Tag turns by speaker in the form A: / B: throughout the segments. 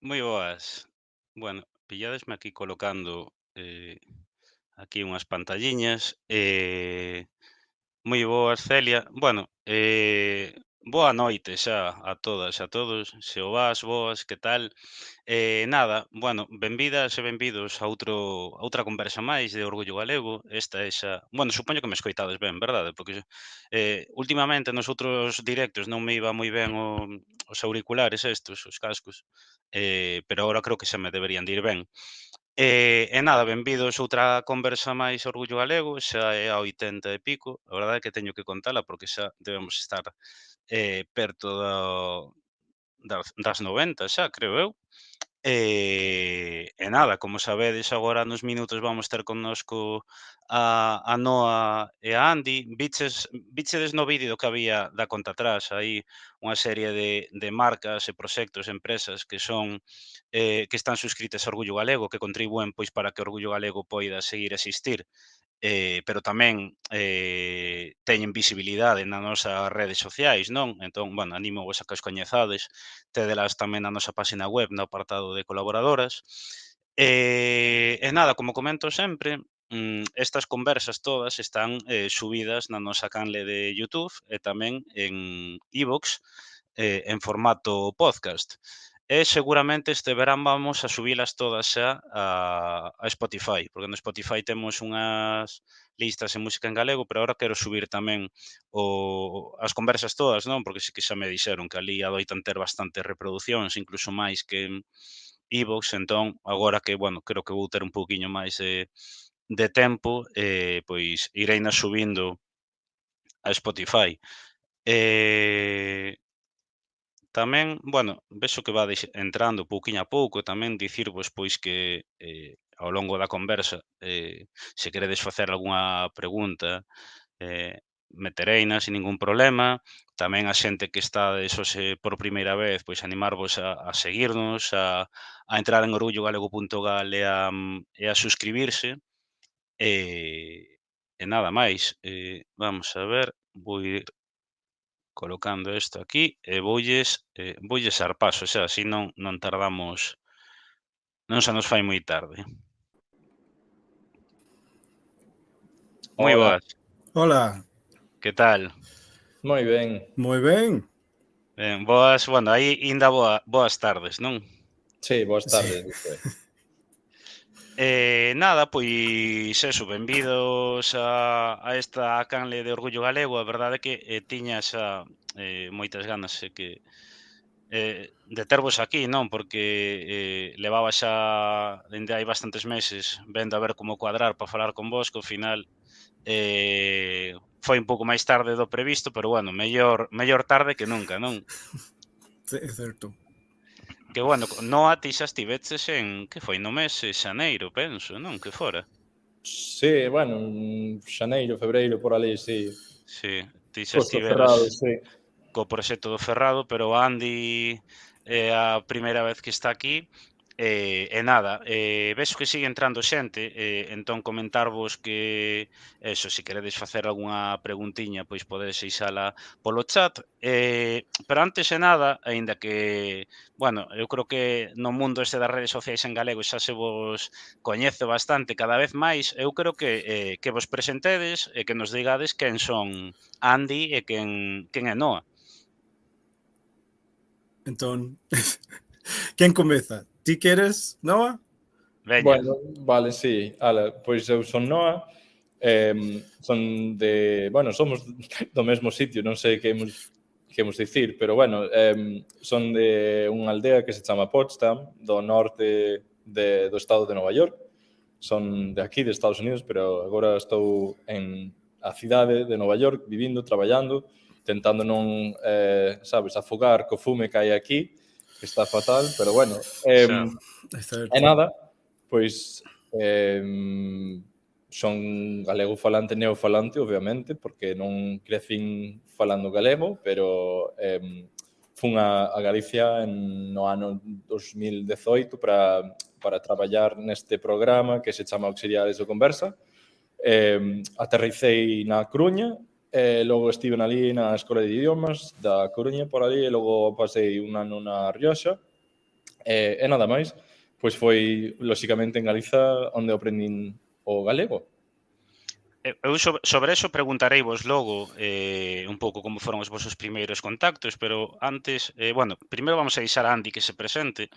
A: Moi boas. Bueno, pilladesme aquí colocando aquí unhas pantalliñas. Moi boas, Celia. Bueno, boa noite xa a todas e a todos. Se o vas, boas, que tal? Nada, bueno, benvidas e benvidos a outra conversa máis de Orgullo Galego. Esta é xa bueno, supoño que me escoitades ben, verdade? Porque, ultimamente nos outros directos non me iba moi ben os auriculares estos, os cascos, pero agora creo que xa me deberían de ir ben. Nada, benvidos a outra conversa máis Orgullo Galego, xa é a 80 e pico, a verdade é que teño que contala porque xa debemos estar perto das 90 xa, creo eu. Nada, como sabedes, agora nos minutos vamos ter connosco a Noa e a Andy. Vichedes no vídeo que había da conta atrás aí unha serie de marcas e proxectos, empresas que son que están suscritas a Orgullo Galego, que contribúen pois para que Orgullo Galego poida seguir a existir, pero tamén teñen visibilidade nas nosas redes sociais, non? Entón, bueno, anímovos a que os coñezades, tédelas tamén na nosa páxina web no apartado de colaboradoras. Nada, como comento sempre, estas conversas todas están subidas na nosa canle de YouTube e tamén en iVoox, en formato podcast. E seguramente este verán vamos a subilas todas xa a Spotify, porque no Spotify temos unhas listas en música en galego, pero agora quero subir tamén as conversas todas, non? Porque sí que xa me dixeron que ali adoitan ter bastantes reproducións, incluso máis que en iVoox, entón agora que, bueno, creo que vou ter un pouquiño máis de tempo, pois ireina subindo a Spotify. Eh, Tamén, bueno, vexo que vades entrando pouquiño a pouco, tamén dicirvos pois que ao longo da conversa, se queredes facer algunha pregunta, metereina sin ningún problema. Tamén a xente que estades hoxe por primeira vez, pois animarvos a seguirnos, a entrar en orgullogalego.gal e a suscribirse. E nada máis, vamos a ver, vou ir colocando isto aquí e voulles dar paso xa, así non tardamos, non se nos fai moi tarde. Moi
B: Hola,
A: boas,
C: Hola,
A: que tal?
B: moi ben.
C: moi ben.
A: Ben, boas, bueno, aí aínda boas tardes, non?
B: Sí, boas
C: Sí.
B: tardes. Dice.
A: Nada, pois eso, benvidos a esta canle de Orgullo Galego. A verdade é que tiña xa moitas ganas de tervos aquí, non? Porque levaba xa dende hai bastantes meses vendo a ver como cuadrar para falar con vos, que ao final foi un pouco máis tarde do previsto, pero bueno, mellor tarde que nunca, non?
C: Sí, é certo.
A: Que bueno, Noa, ti xa estiveches en, que foi, no mes de xaneiro, penso, non? Que fora.
B: Sí, bueno, xaneiro, febreiro, por ali, sí.
A: Sí, ti xa
B: Posto
A: estiveras
B: cerrado, sí.
A: co proxecto do Ferrado, pero o Andy é a primeira vez que está aquí. Nada, vexo que sigue entrando xente, entón comentarvos que eso, se queredes facer algunha preguntiña, pois podedes deixala polo chat. Pero antes de nada, aínda que, bueno, eu creo que no mundo este das redes sociais en galego xa se vos coñece bastante cada vez máis, eu creo que vos presentedes e que nos digades quen son Andy e quen é Noa.
C: Entón, quen comeza? Ti queres, Noa?
A: Veña,
B: Bueno, vale, sí. Ala, pois eu son Noa, son de... Bueno, somos do mesmo sitio, non sei que imos dicir, pero bueno, son de unha aldea que se chama Potsdam, do norte do estado de Nova York. Son de aquí, de Estados Unidos, pero agora estou en a cidade de Nova York, vivindo, traballando, tentando non, sabes, afogar co fume que hai aquí, que está fatal, pero bueno.
A: xa,
C: É certo.
B: E nada, pois son galego falante, neofalante, obviamente, porque non crecín falando galego, pero fun a Galicia no ano 2018 para traballar neste programa que se chama Auxiliares de Conversa. Aterricei na Coruña, e logo estive ali na Escola de Idiomas da Coruña por ali, e logo pasei un ano na Rioxa, E nada máis, pois foi, lóxicamente, en Galiza onde aprendín o galego.
A: Eu sobre eso preguntareivos logo un pouco como foron os vosos primeiros contactos, pero antes, bueno, primeiro vamos a deixar a Andy que se presente.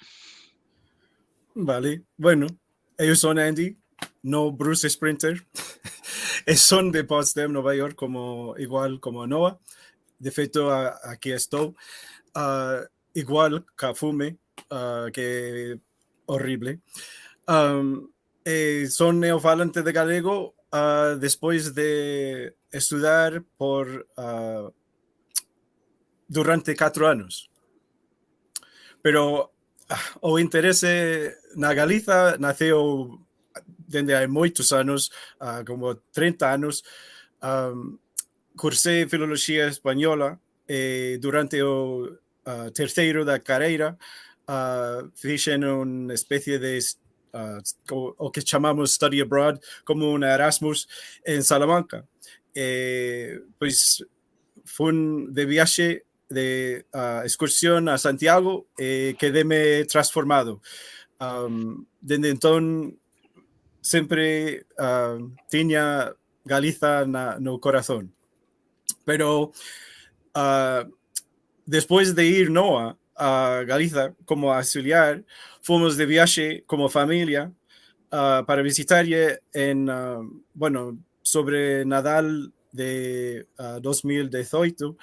C: Vale, bueno, ellos son Andy, no Bruce Sprinter. Son de Potsdam, Nueva York, igual como Noah. De hecho, aquí estoy. Igual Kafume, que horrible. Son neofalantes de galego después de estudiar durante 4 años. Pero o interese na Galiza nació desde hai moitos anos, como 30 anos. Cursei Filoloxía Española durante o terceiro da carreira. Fixen unha especie de o que chamamos study abroad, como un Erasmus en Salamanca. Pois fun de viaxe de excursión a Santiago e quedeme transformado. Desde entón sempre tiña Galiza no corazón. Pero despois de ir Noah a Galiza como auxiliar, fomos de viaxe como familia para visitar bueno, sobre Nadal de 2018.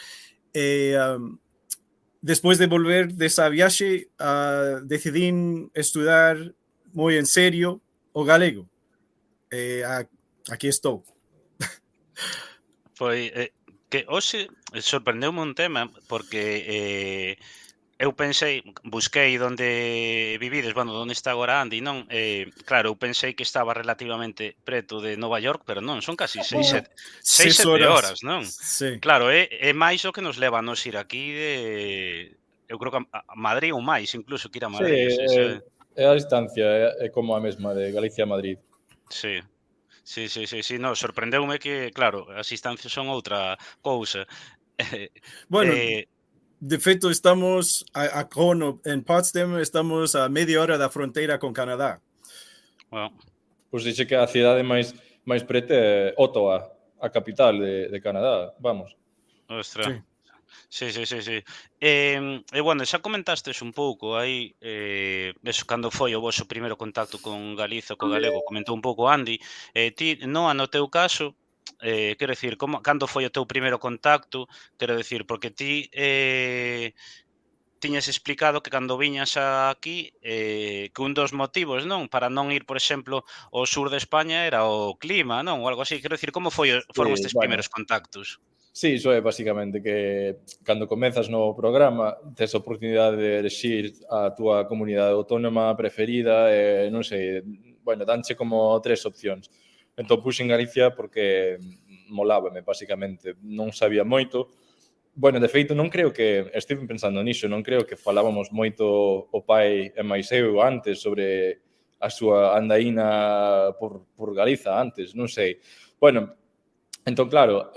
C: Despois de volver desa viaxe, decidín estudar moi en serio o galego. Aquí estou.
A: Foi que hoxe sorprendeume un tema porque eu pensei, busquei onde vivides, bueno, onde está agora Andy, non? Claro, eu pensei que estaba relativamente preto de Nova York, pero non, son casi 6,
C: 6
A: 7
C: horas.
A: horas, non?
C: Sí.
A: Claro, é máis o que nos leva a nos ir aquí eu creo que a Madrid ou máis, incluso que ir a
B: Sí,
A: Madrid,
B: a distancia é como a mesma de Galicia a Madrid.
A: Sí. Sí, no, sorprendeume que, claro, as distancias son outra cousa.
C: Bueno, de feito estamos en Potsdam, estamos a media hora da fronteira con Canadá.
A: Bueno.
B: Pois dixe que a cidade máis preta é Ottawa, a capital de Canadá, vamos.
A: Ostras.
C: Sí.
A: Sí. E bueno, xa comentastes un pouco aí eso, cando foi o voso primeiro contacto con Galiza, co galego, comentou un pouco Andy. Ti, Noa, no teu caso, quero dicir, cando foi o teu primeiro contacto? Quero dicir, porque ti tiñas explicado que cando viñas aquí que un dos motivos, non, para non ir, por exemplo, ao sur de España era o clima, non, ou algo así. Quero dicir, como foron estes
B: bueno,
A: primeiros contactos?
B: Sí, iso é basicamente que cando comezas no programa tes a oportunidade de elegir a túa comunidade autónoma preferida e non sei, bueno, danche como 3 opcións. Entón puxen Galicia porque molábame, basicamente. Non sabía moito. Bueno, de feito, non creo que, estive pensando niso, non creo que falábamos moito o pai e máis eu antes sobre a súa andaína por Galiza antes, non sei. Bueno, entón, claro,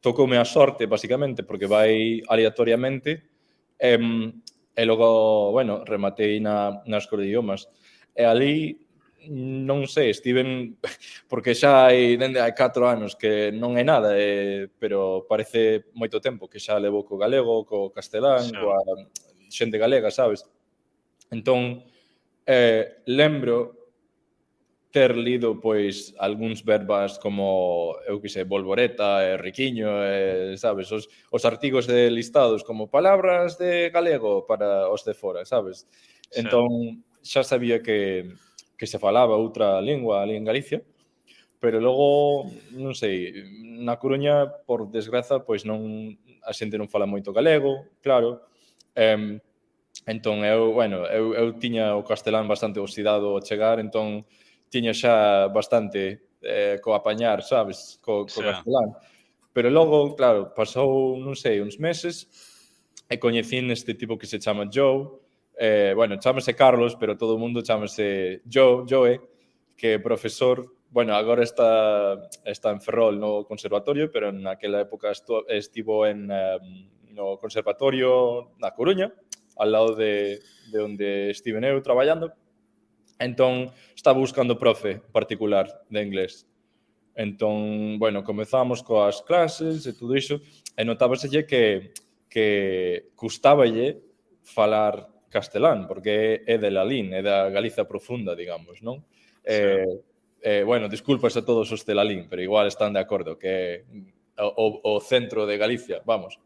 B: tocoume a sorte, basicamente, porque vai aleatoriamente, e logo, bueno, rematei na Escola de Idiomas. E ali, non sei, estiven, porque xa dende hai 4 anos que non é nada, pero parece moito tempo que xa levo co galego, co castelán, coa xente galega, sabes? Entón, lembro ter lido, pois, algúns verbas como, eu que sei, bolboreta e riquiño, sabes, os artigos de listados como palabras de galego para os de fora, sabes?
A: Sí.
B: Entón, xa sabía que se falaba outra lingua ali en Galicia, pero logo, non sei, na Coruña, por desgraza, pois non, a xente non fala moito galego, claro. Entón, eu tiña o castelán bastante oxidado ao chegar, entón tiña xa bastante co apañar, sabes, co castelán. Pero logo, claro, pasou, non sei, uns meses e coñecín este tipo que se chama Joe. Bueno, chámase Carlos, pero todo o mundo chámase Joe, que é profesor. Bueno, agora está en Ferrol no conservatorio, pero naquela época estivo no conservatorio na Coruña, al lado de onde estiven eu traballando. Entón, estaba buscando profe particular de inglés. Entón, bueno, comezamos coas clases e todo iso, e notábaselle que custáballe falar castelán, porque é de Lalín, é da Galiza profunda, digamos, non? Bueno, disculpas a todos os de Lalín, pero igual están de acordo que é o centro de Galicia, vamos.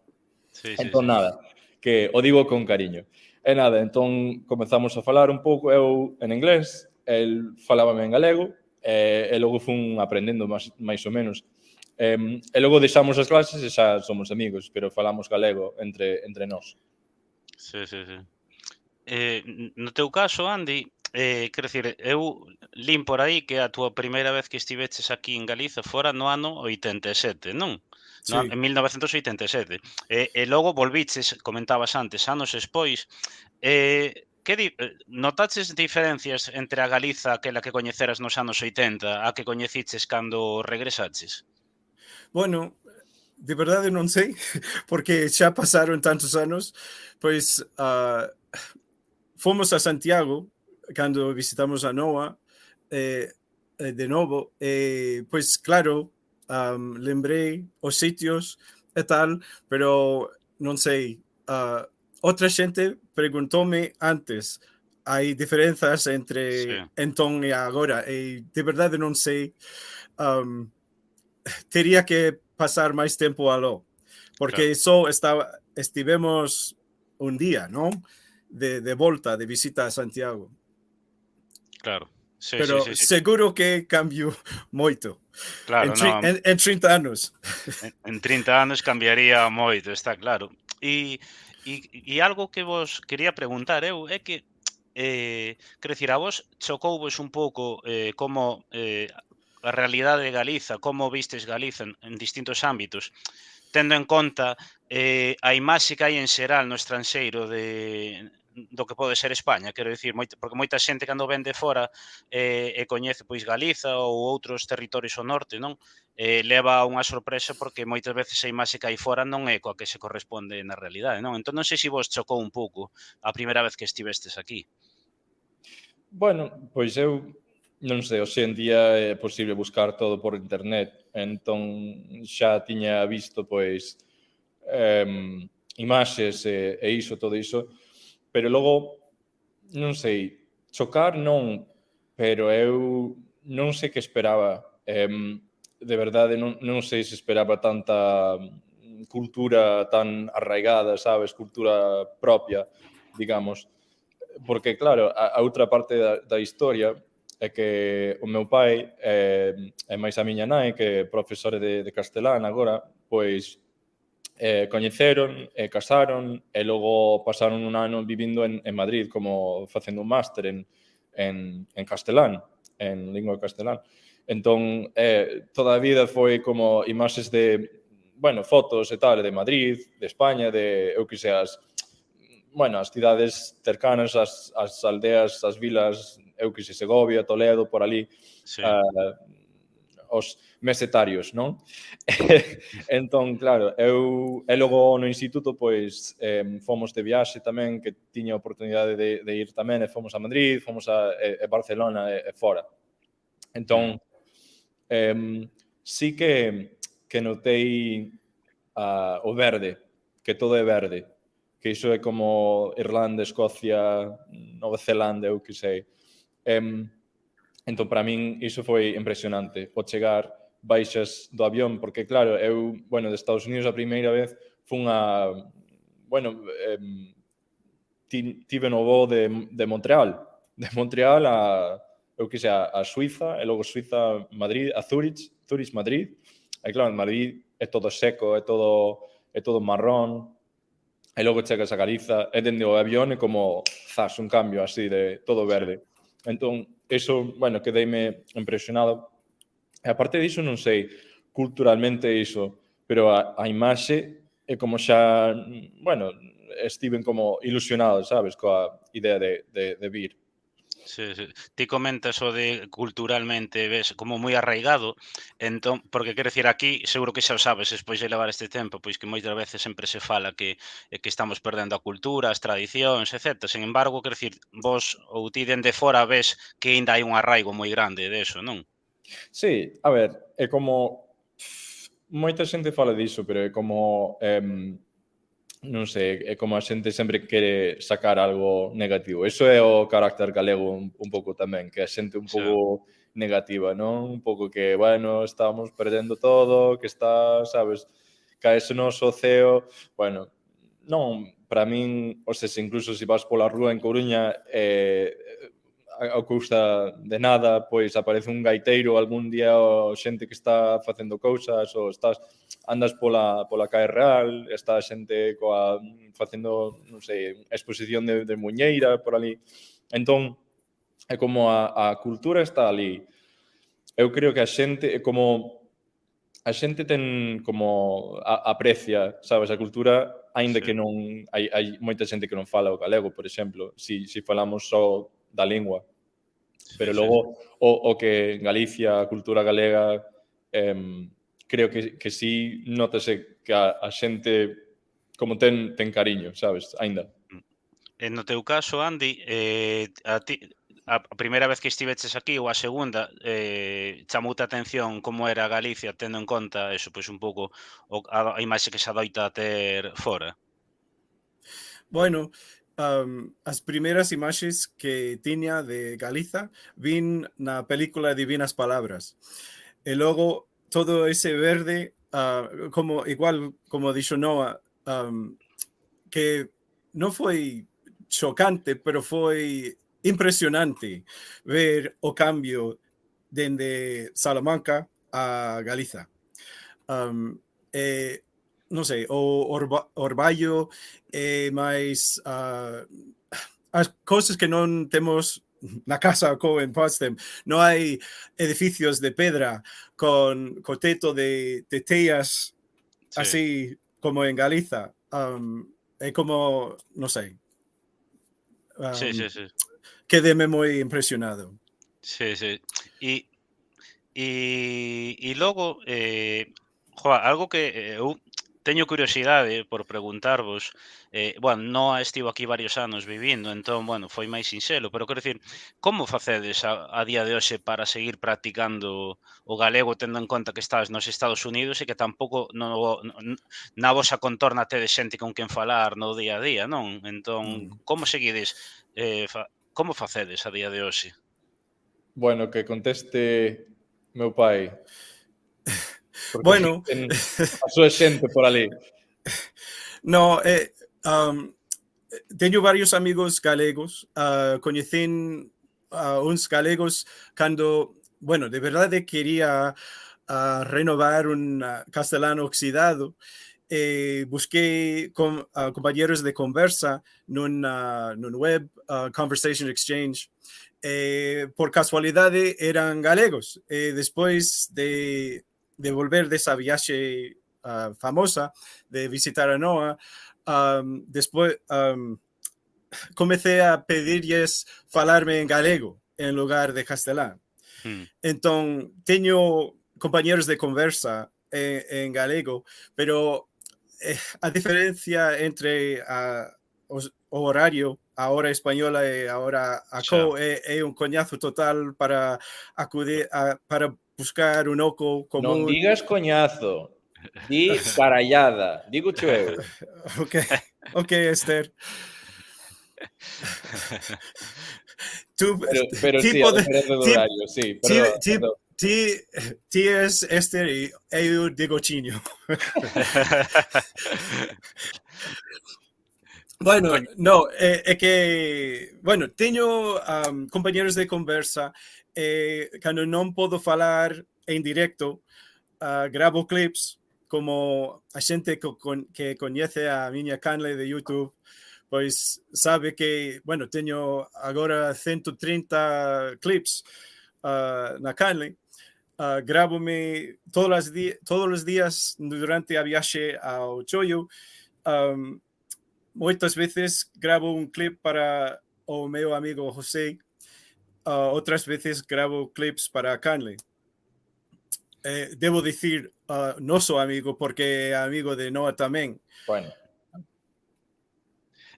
B: Entón, nada, que o digo con cariño. E nada, entón comezamos a falar un pouco, eu en inglés, el falábame en galego, e logo fun aprendendo máis ou menos. E logo deixamos as clases e xa somos amigos, pero falamos galego entre nós.
A: Sí. No teu caso, Andy, quero dicir, eu lín por aí que a túa primeira vez que estiveches aquí en Galiza fora no ano 87, non?
C: Sí.
A: En 1987. E logo volviches, comentabas antes, anos despois. Notaches diferencias entre a Galiza aquela que coñeceras nos anos 80 a que coñeciches cando regresaches?
C: Bueno, de verdade non sei, porque xa pasaron tantos anos, pois fomos a Santiago cando visitamos a Noa de novo, pois claro, lembrei os sitios e tal, pero non sei, outra xente preguntoume antes, hai diferenzas entre entón e agora, e de verdade non sei, teria que pasar máis tempo aló, porque só estivemos un día, non? De volta, de visita a Santiago.
A: Claro.
C: Pero seguro que cambiou moito.
A: Claro,
C: en 30 anos.
A: En 30 anos cambiaría moito, está claro. E algo que vos quería preguntar eu é que, quero dicir, a vos chocouvos un pouco como a realidade de Galiza, como vistes Galiza en distintos ámbitos, tendo en conta a imaxe que hai en xeral no estranxeiro do que pode ser España, quero dicir, porque moita xente cando ven de fora e coñece pois Galiza ou outros territorios ao norte, non? Leva unha sorpresa porque moitas veces a imaxe que hai fora non é coa que se corresponde na realidade, non? Entón non sei se vos chocou un pouco a primeira vez que estivestes aquí.
B: Bueno, pois eu non sei, hoxe en día é posible buscar todo por internet, entón xa tiña visto pois imaxes e iso, todo iso, pero logo, non sei, chocar non, pero eu non sei que esperaba. De verdade, non sei se esperaba tanta cultura tan arraigada, sabes, cultura propia, digamos. Porque, claro, a outra parte da historia é que o meu pai e máis a miña nai, que é profesora de castelán agora, pois coñeceron e casaron e logo pasaron un ano vivindo en Madrid como facendo un máster en castelán, en lingua castelán. Entón, toda a vida foi como imaxes de, bueno, fotos e tal de Madrid, de España, de, eu que sei, as cidades cercanas, as aldeas, as vilas, eu que sei, Segovia, Toledo, por ali, os mesetarios, non? Entón, claro, e logo no instituto, pois, fomos de viaxe tamén, que tiña a oportunidade de ir tamén, e fomos a Madrid, fomos a Barcelona e fora. Entón, sí que notei o verde, que todo é verde, que iso é como Irlanda, Escocia, Nova Zelanda, eu que sei. Entón, para min, iso foi impresionante. O chegar, baixas do avión, porque, claro, eu, bueno, de Estados Unidos a primeira vez fun a, bueno, tive no voo de Montreal. De Montreal a, eu que sei, a Suiza, e logo Suiza, Madrid, a Zurich, Madrid. E, claro, en Madrid é todo seco, é todo marrón. E logo chegas a Galiza, e dende o avión é como, un cambio así de todo verde. Entón, iso, bueno, quedeime impresionado. E aparte diso, non sei, culturalmente iso, pero a imaxe é como xa, bueno, estiven como ilusionado, sabes, coa idea de vir.
A: Sí, sí. Ti comentas o de culturalmente ves como moi arraigado, entón, porque quero dicir aquí, seguro que xa o sabes, despois de levar este tempo, pois que moitas veces sempre se fala que estamos perdendo a cultura, as tradicións, etcétera. Sen embargo, quero dicir, vos ou ti dende fora ves que aínda hai un arraigo moi grande deso, non?
B: Sí, a ver, é como moita xente fala diso, pero é como non sei, é como a xente sempre quere sacar algo negativo. Eso é o carácter galego un pouco tamén, que a xente un
A: Sí,
B: pouco negativa, non? Un pouco que, bueno, estamos perdendo todo, que está, sabes, caese o noso ceo. Bueno, non, para min, ou seja, incluso se vas pola rúa en Coruña, a cousa de nada, pois aparece un gaiteiro algún día ou xente que está facendo cousas ou andas pola calle real, está xente facendo, non sei, exposición de muñeira por ali. Entón, é como a cultura está ali. Eu creo que a xente é como a xente ten como aprecia, sabes, a cultura, aínda
A: sí,
B: que non hai moita xente que non fala o galego, por exemplo, si falamos só da lingua.
A: sí,
B: Pero
A: sí.
B: logo o que en Galicia, a cultura galega, creo que sí notase que a xente como ten cariño, sabes, aínda.
A: E no teu caso, Andy, a ti a primeira vez que estiveches aquí ou a segunda, chamoute a atención como era Galicia, tendo en conta eso, pois un pouco a imaxe que se adoita ter fora?
C: Bueno, as primeiras imaxes que tiña de Galiza vin na película Divinas Palabras. E logo todo ese verde, como igual como dixo Noah, que non foi chocante, pero foi impresionante ver o cambio dende Salamanca a Galiza. Um, eh, non sei, o orballo máis as cousas que non temos na casa co en Potsdam. Non hai edificios de pedra co teto de teas
A: Sí,
C: así como en Galiza. É como, non sei,
A: sí,
C: um,
A: sí, sí,
C: quedeme moi impresionado.
A: sí, sí. E logo, algo que eu teño curiosidade por preguntarvos, bueno, Noa estivo aquí varios anos vivindo, entón, bueno, foi máis sinxelo, pero quero dicir, como facedes a día de hoxe para seguir practicando o galego tendo en conta que estás nos Estados Unidos e que tampouco na vosa contorna tedes xente con quen falar no día a día, non? Entón,
C: Mm.
A: como seguides, como facedes a día de hoxe?
B: Bueno, que conteste meu pai, porque
C: Bueno,
B: ten a súa xente por ali.
C: no, teño varios amigos galegos. Coñecín a uns galegos cando, bueno, de verdade quería renovar un castelano oxidado. Busqué compañeros de conversa nun web, Conversation Exchange. Por casualidade eran galegos. Despois de volver desa viaxe famosa de visitar a Noa, despois comecei a pedirlles falarme en galego en lugar de castelán.
A: Mm,
C: Entón, teño compañeros de conversa en galego, pero a diferencia entre o horario, a hora española e a hora
A: xa.
C: acó, é un coñazo total para acudir para buscar un oco
B: Non
C: común.
B: digas coñazo, di carallada, dígocho eu.
C: Ok, ok, Esther. Tú,
B: Pero sí, a
C: tipo de,
B: diferencia do
C: ti,
B: horario, sí,
C: ti,
B: perdón,
C: ti,
B: perdón.
C: ti, ti es Esther e eu digo chiño. Bueno,
A: Coño,
C: no, é que, bueno, teño compañeros de conversa, cando non podo falar en directo, gravo clips como a xente que coñece a miña canle de YouTube, pois sabe que, bueno, teño agora 130 clips na canle. Grábome todos os días durante a viaxe ao Chollo. Um, Moitas veces gravo un clip para o meu amigo José otras veces grabo clips para Canley. Debo decir, no soy amigo porque amigo de Noah tamén.
B: Bueno,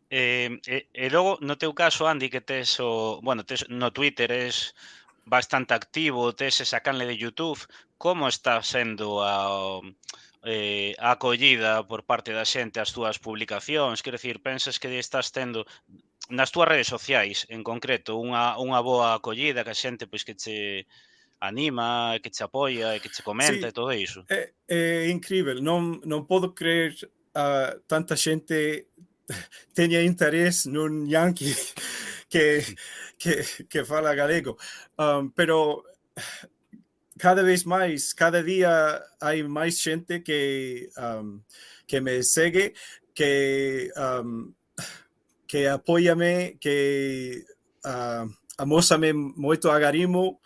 A: E logo, no teu caso, Andy, que tes bueno, tes no Twitter es bastante activo, tes esa canle de YouTube, como está sendo a acollida por parte da xente ás túas publicacións? Quero dicir, pensas que estás tendo nas túas redes sociais, en concreto, unha boa acollida, que a xente pois que che anima, que che apoia e que che comenta
C: Sí,
A: e todo iso?
C: é incrível. Non podo creer tanta xente teña interés nun Yankee que, que fala galego. Pero cada vez máis, cada día hai máis xente que me segue, que apóiame, que amósame moito agarimo,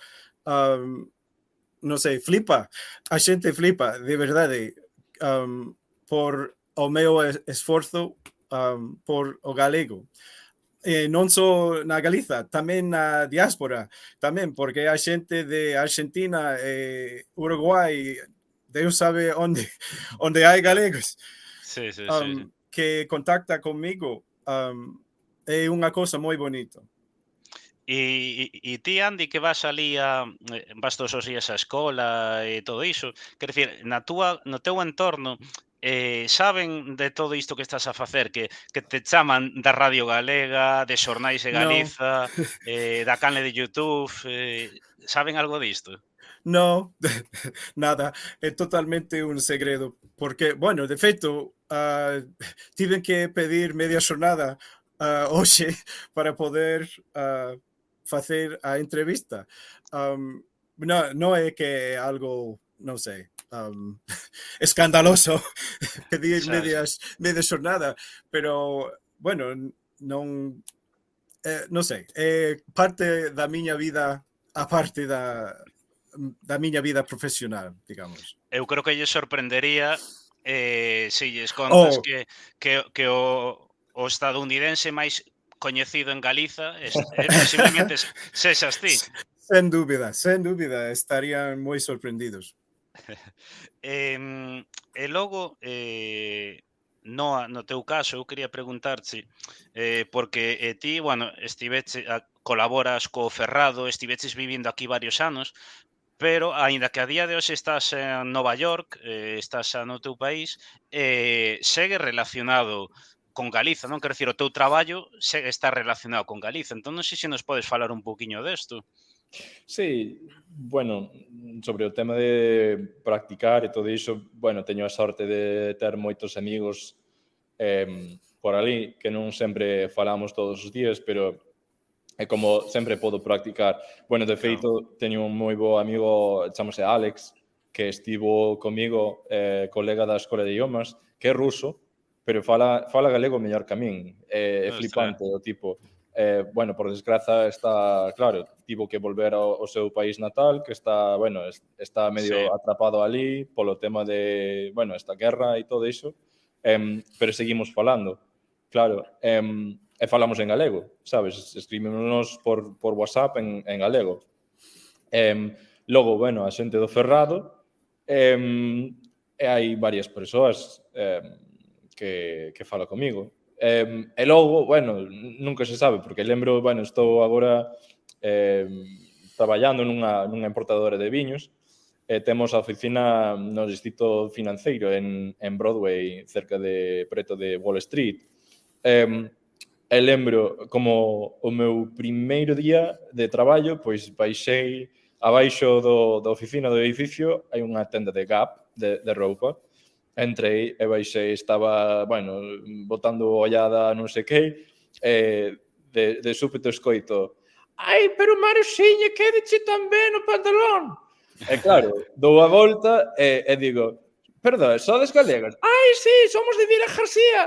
C: non sei, flipa. A xente flipa, de verdade, por o meu esforzo por o galego. Non só na Galiza, tamén na diáspora, tamén, porque hai xente de Argentina, Uruguai, Deus sabe onde, onde hai galegos,
A: Sí, sí, sí, sí.
C: que contacta comigo. É unha cosa moi bonita.
A: E ti, Andy, que vas alí vas todos os días á escola e todo iso, quero dicir, no teu entorno, saben de todo isto que estás a facer, que te chaman da Radio Galega, de Xornais de
C: Non,
A: Galiza, da canle de YouTube, saben algo disto?
C: no, nada, é totalmente un segredo, porque, bueno, de feito, tiven que pedir media xornada hoxe para poder facer a entrevista. Non é que é algo, non sei, escandaloso pedir
A: Xa, xa.
C: media xornada, pero, bueno, non, non sei, é parte da miña vida, a parte da miña vida profesional, digamos.
A: Eu creo que lle sorprendería se lles contas
C: Oh,
A: que o estadounidense máis coñecido en Galiza posiblemente sexas ti.
C: sen dúbida, estarían moi sorprendidos.
A: E logo, no teu caso, eu quería preguntarche, porque ti, bueno, colaboras co Ferrado, estiveches vivindo aquí varios anos, pero aínda que a día de hoxe estás en Nova York, estás xa no teu país, segue relacionado con Galiza, non? Quero dicir, o teu traballo segue está relacionado con Galiza, entón non sei se nos podes falar un poquiño desto.
B: sí, bueno, sobre o tema de practicar e todo iso, bueno, teño a sorte de ter moitos amigos por ali, que non sempre falamos todos os días, pero é como sempre podo practicar. Bueno, de feito, teño un moi bo amigo, chamase Alex, que estivo comigo, colega da Escola de Idiomas, que é ruso, pero fala galego mellor que a min. É
A: Ostras.
B: flipante o tipo. Bueno, por desgraza está, claro, tivo que volver ao seu país natal, que está, bueno, está medio
A: Sí.
B: atrapado ali polo tema de, bueno, esta guerra e todo iso, pero seguimos falando. Claro, e falamos en galego, sabes? Escribímonos por WhatsApp en galego. Logo, bueno, a xente do Ferrado, e hai varias persoas que fala comigo. E logo, bueno, nunca se sabe, porque lembro, bueno, estou agora traballando nunha importadora de viños, e temos a oficina no distrito financeiro en Broadway, cerca de preto de Wall Street. E lembro como o meu primeiro día de traballo, pois baixei abaixo da oficina do edificio, hai unha tenda de Gap, de roupa. Entrei e baixei, estaba, bueno, botando ollada non sei que, de súpeto escoito: ai, pero Maruxiña, quédeche tan ben o pantalón. E claro, dou a volta e digo: perdón, sodes galegas? Ai, sí, somos de Vila García,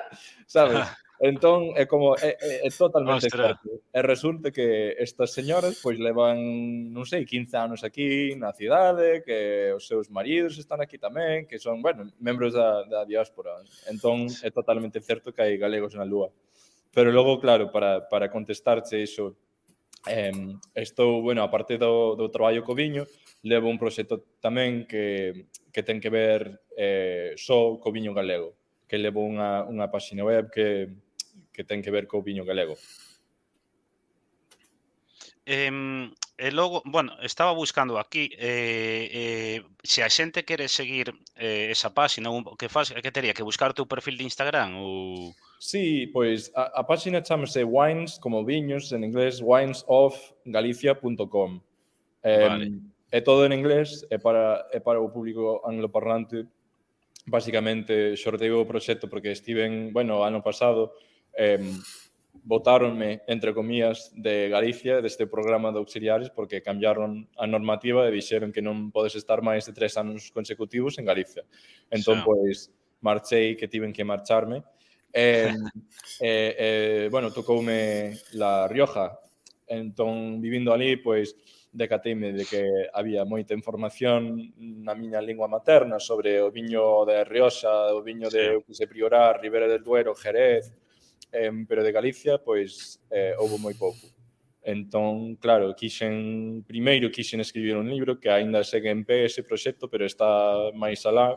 B: sabes? Entón, é como, é totalmente
A: Ostras.
B: certo. E resulta que estas señoras, pois, levan, non sei, 15 anos aquí na cidade, que os seus maridos están aquí tamén, que son, bueno, membros da diáspora. Entón, é totalmente certo que hai galegos na lúa. Pero logo, claro, para contestarche iso, Estou, bueno, aparte do traballo co viño, levo un proxecto tamén que ten que ver só co viño galego, que levo unha páxina web que ten que ver co viño galego.
A: E logo, bueno, estaba buscando aquí, se a xente quere seguir esa páxina, que tería que buscar o teu perfil de Instagram ou...
B: Sí, pois a páxina chamase Wines, como viños, en inglés, winesofgalicia.com.
A: Vale.
B: É todo en inglés, é para o público angloparlante. Basicamente, xortei o proxecto porque estiven, bueno, ano pasado, botáronme, entre comillas, de Galicia, deste programa de auxiliares, porque cambiaron a normativa e dixeron que non podes estar máis de 3 anos consecutivos en Galicia. Entón, pois, marchei, que tiven que marcharme. Bueno, tocoume La Rioja. Entón, vivindo ali, pois, decateime de que había moita información na miña lingua materna sobre o viño de Rioxa, o viño de Priorar, Ribera del Duero, Jerez, pero de Galicia, pois, houve moi pouco. Entón, claro, primeiro quixen escribir un libro que aínda segue en pé ese proxecto, pero está máis alá,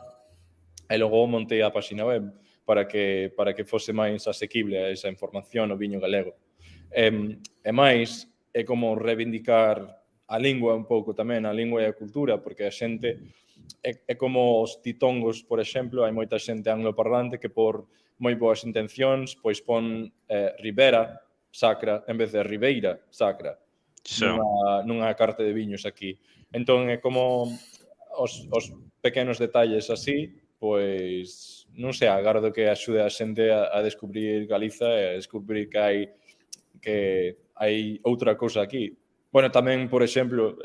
B: e logo montei a páxina web para que fose máis asequible a esa información o viño galego. E máis, é como reivindicar a lingua un pouco tamén, a lingua e a cultura, porque a xente é como os titongos, por exemplo, hai moita xente angloparlante que por moi boas intencións, pois pon Ribera Sacra en vez de Ribeira Sacra nunha carta de viños aquí. Entón, é como os pequenos detalles así, pois, non sei, agardo que axude a xente a descubrir Galiza e a descubrir que hai outra cousa aquí. Bueno, tamén, por exemplo,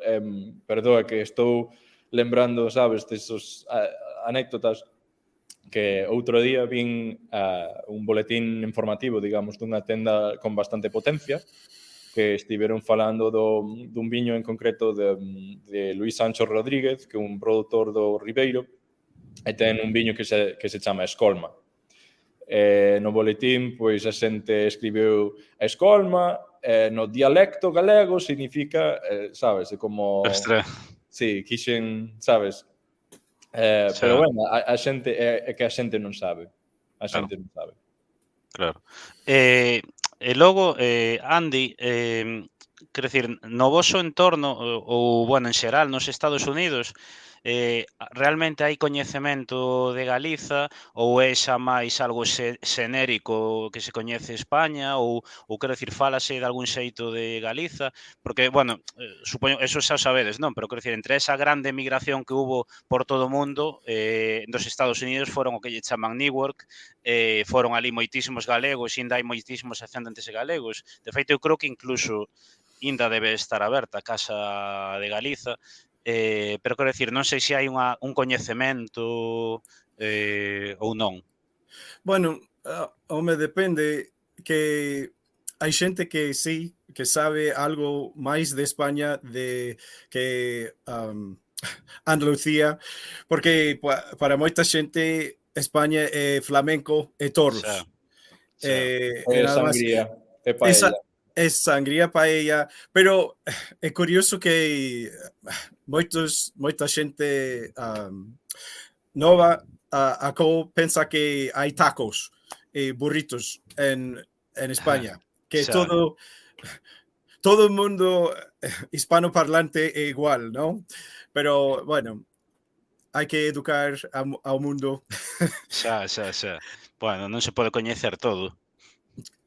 B: perdoa que estou lembrando, sabes, desos anécdotas, que outro día vin un boletín informativo, digamos, dunha tenda con bastante potencia, que estiveron falando dun viño en concreto de Luís Sancho Rodríguez, que é un produtor do Ribeiro, e ten un viño que se chama Escolma. No boletín, pois, a xente escribeu Escolma, no dialecto galego significa, sabes, é como...
A: Ostra.
B: Sí, quixen, sabes... Pero, bueno, a xente é que a xente non sabe. A xente non sabe.
A: Claro. E logo, Andy, quero dicir, no voso entorno, ou, bueno, en xeral, nos Estados Unidos, realmente hai coñecemento de Galiza ou é xa máis algo xenérico que se coñece España ou quero dicir, fálase de algún xeito de Galiza? Porque, bueno, supoño, eso xa o sabedes, non? Pero quero dicir, entre esa grande migración que hubo por todo o mundo, dos Estados Unidos foron o que lle chaman Newark, foron ali moitísimos galegos, ainda hai moitísimos ascendentes galegos. De feito, eu creo que incluso ainda debe estar aberta a Casa de Galiza, pero quero dicir, non sei se hai un coñecemento ou non.
C: Bueno, me depende que hai xente que sí, que sabe algo máis de España que Andalucía, porque para moita xente España é flamenco e toros.
B: É sangría, é paella.
C: É sangría, paella, pero é curioso que moita xente nova acá pensa que hai tacos e burritos en España, que todo o mundo hispanoparlante é igual, ¿no? Pero, bueno, hai que educar ao mundo.
A: Xa. Bueno, non se pode coñecer todo.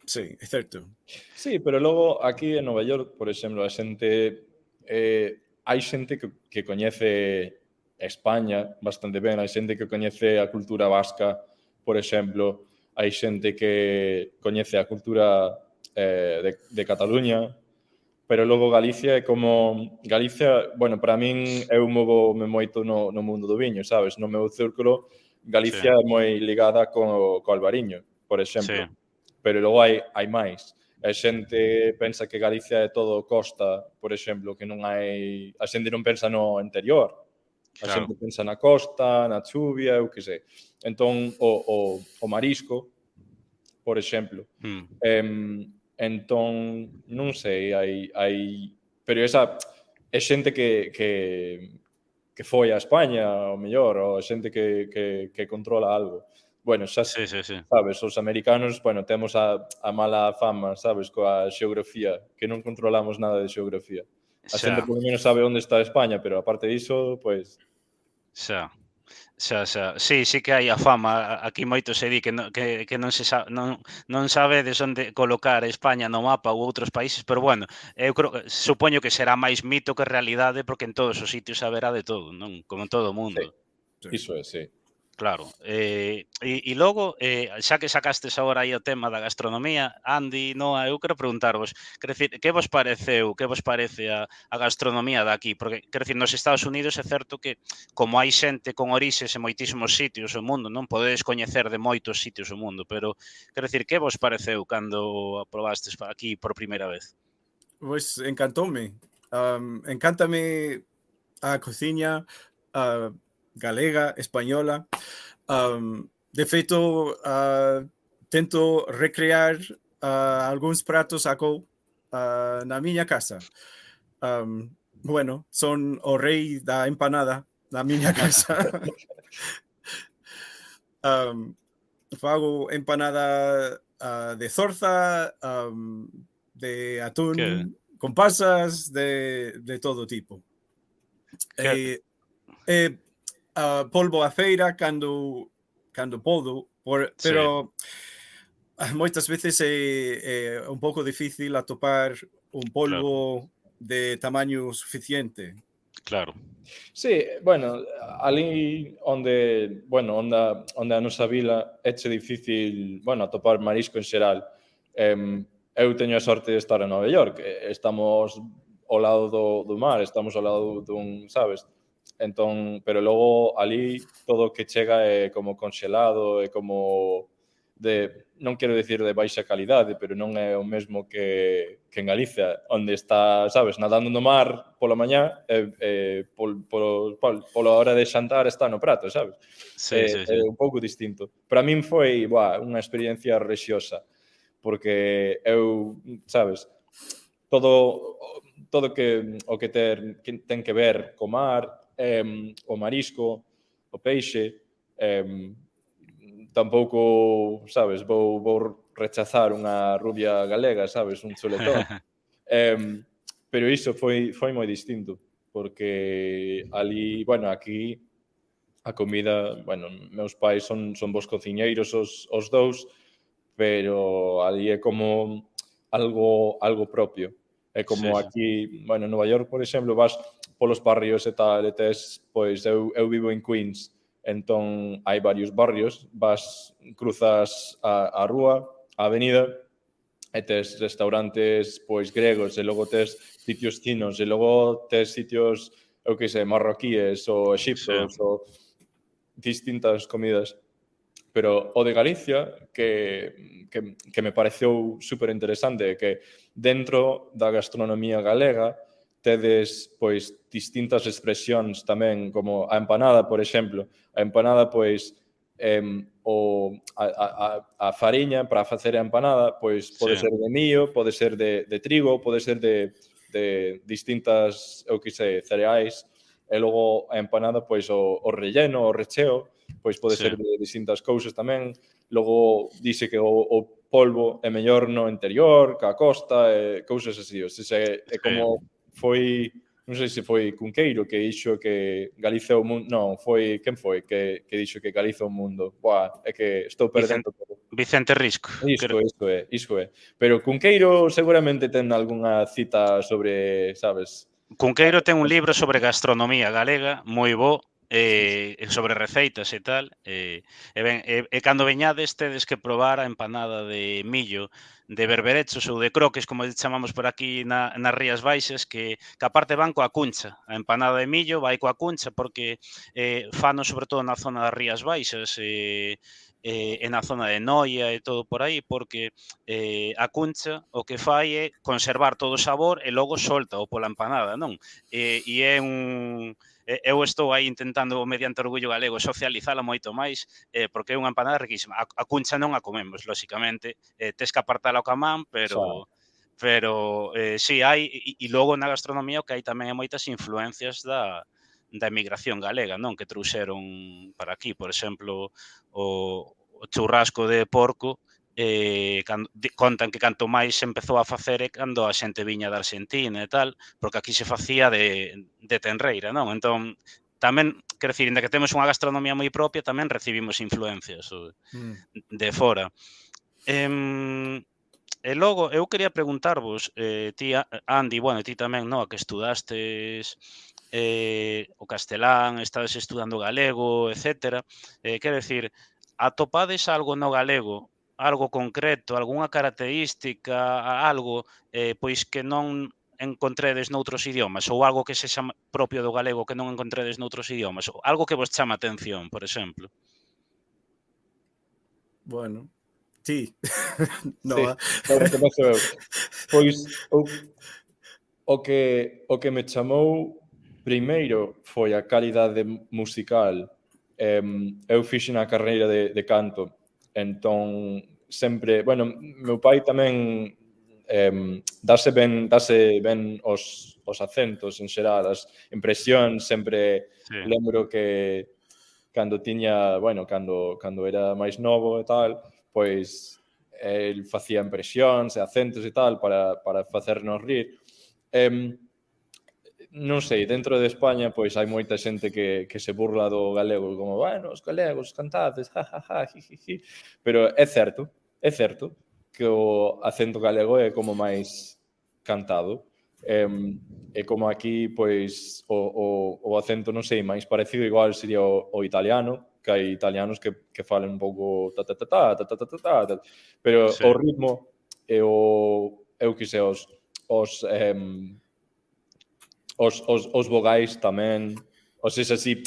C: Sí, é certo.
B: Sí, pero logo aquí en Nova York, por exemplo, a xente hai xente que coñece España bastante ben, hai xente que coñece a cultura vasca, por exemplo, hai xente que coñece a cultura de Cataluña, pero logo Galicia é como... Galicia, bueno, para min eu movome moito no mundo do viño, sabes? No meu círculo, Galicia é moi ligada co albariño, por exemplo. Pero logo hai máis. A xente pensa que Galicia é todo costa, por exemplo, que non hai... A xente non pensa no interior. A xente pensa na costa, na chuvia, eu que sei. Entón, o marisco, por exemplo, Entón, non sei, pero esa é xente que foi a España, ao mellor, ou xente que controla algo. Bueno, xa
A: Sí, sí, sí.
B: sabes, os americanos, bueno, temos a mala fama, sabes, coa xeografía, que non controlamos nada de xeografía. A xente,
A: Xa,
B: por lo menos, sabe onde está España, pero aparte diso, pois...
A: xa. Xa. Sí que hai a fama. Aquí moito se di que non sabedes onde colocar España no mapa ou outros países, pero bueno, eu supoño que será máis mito que realidade, porque en todos os sitios haberá de todo, non? Como en todo o
B: Sí,
A: mundo.
B: iso é, sí.
A: Claro. E logo, xa que sacastes agora aí o tema da gastronomía, Andy, Noa, eu quero preguntarvos, quero dicir, que vos parece a gastronomía daqui? Porque, quero dicir, nos Estados Unidos é certo que como hai xente con orixes en moitísimos sitios do mundo, non podedes coñecer de moitos sitios do mundo, pero quero dicir, que vos pareceu cando a probastes aquí por primeira vez?
C: Pues encantóme. Encántame a cociña galega, española. De feito, tento recrear algúns pratos acá na miña casa. Bueno, son o rei da empanada na miña casa. Fago empanada de zorza, de atún, con pasas, de todo tipo. Polvo a feira cando podo, pero moitas veces é un pouco difícil atopar un polvo de tamaño suficiente.
A: Claro.
B: Sí, bueno, ali onde a nosa vila éche difícil, bueno, atopar marisco en xeral. Eu teño a sorte de estar en Nova York, estamos ao lado do mar, estamos ao lado dun, sabes? Entón, pero logo ali todo o que chega é como conxelado, é como non quero dicir de baixa calidade, pero non é o mesmo que en Galicia, onde está, sabes, nadando no mar pola mañá e pola hora de xantar está no prato, sabes?
A: Sí.
B: É un pouco distinto. Para min foi unha experiencia rexiosa, porque eu, sabes, todo o que ten que ver co mar, o marisco, o peixe, tampouco, sabes, vou rechazar unha rubia galega, sabes, un chuletón. Pero iso foi moi distinto, porque ali, bueno, aquí a comida, bueno, meus pais son bons cociñeiros os dous, pero ali é como algo propio. É como aquí, bueno, en Nova York, por exemplo, vas polos barrios e tal, e tes, pois, eu vivo en Queens, entón hai varios barrios, cruzas a rúa, a avenida, e tes restaurantes, pois, gregos, e logo tes sitios chinos, e logo tes sitios, eu que sei, marroquíes, ou exiptos, ou distintas comidas. Pero o de Galicia, que me pareceu super interesante, é que dentro da gastronomía galega tedes, pois, distintas expresións tamén, como a empanada, por exemplo. A empanada, pois, a fariña para facer a empanada, pois, pode ser de millo, pode ser de trigo, pode ser de distintas, eu que sei, cereais, e logo a empanada, pois, o relleno, o recheo, pois pode ser de distintas cousas tamén. Logo dice que o polvo é mellor no interior, que a costa, e cousas así. O sea, é como foi, non sei se foi Cunqueiro que dixo que Galicia é o mundo, non, foi, quen foi que dixo que Galicia é o mundo? Buah, é que estou perdendo todo.
A: Vicente Risco.
B: Iso é. Pero Cunqueiro seguramente ten algunha cita sobre, sabes...
A: Cunqueiro ten un libro sobre gastronomía galega moi bo, sobre receitas e tal, e cando veñades tedes que probar a empanada de millo de berberechos ou de croques, como chamamos por aquí nas Rías Baixas, que aparte van coa cuncha. A empanada de millo vai coa cuncha porque fano sobre todo na zona das Rías Baixas, e na zona de Noia e todo por aí, porque a cuncha o que fai é conservar todo o sabor e logo solta o pola empanada, non? E é un... Eu estou aí intentando, mediante Orgullo Galego, socializala moito máis, porque é unha empanada riquísima. A cuncha non a comemos, lóxicamente, tes que apartala ca man,
B: Xa,
A: pero sí, hai, e logo na gastronomía o que hai tamén é moitas influencias da emigración galega, non? Que trouxeron para aquí, por exemplo, o churrasco de porco, contan que canto máis se empezou a facer é cando a xente viña da Argentina e tal, porque aquí se facía de tenreira, non? Entón, tamén, quero dicir, inda que temos unha gastronomía moi propia, tamén recibimos influencias de fora. E logo, eu quería preguntarvos, ti, Andy, bueno, ti tamén, no, que estudastes o castelán, estades estudando galego, etcétera. Quero dicir, atopades algo no galego, algo concreto, algunha característica, algo, pois que non encontredes noutros idiomas, ou algo que sexa propio do galego que non encontredes noutros idiomas, ou algo que vos chama a atención, por exemplo.
C: Bueno, ti.
B: sí,
C: Noa.
B: bueno, comezo eu. Pois, o que me chamou primeiro foi a calidade musical. Eu fixen a carreira de canto, entón sempre, bueno, meu pai tamén dase ben os acentos en xeral, as impresións, sempre
A: Sí.
B: lembro que cando tiña, bueno, cando era máis novo e tal, pois el facía impresións e acentos e tal para facernos rir. Non sei, dentro de España pois hai moita xente que se burla do galego, como, bueno, os galegos cantades, jajaja, jijiji, pero é certo que o acento galego é como máis cantado. E como aquí, pois, o acento, non sei, máis parecido igual sería o italiano, que hai italianos que falen un pouco ta, pero
A: Sí.
B: o ritmo e eu que sei, os vogais tamén, ou seja, si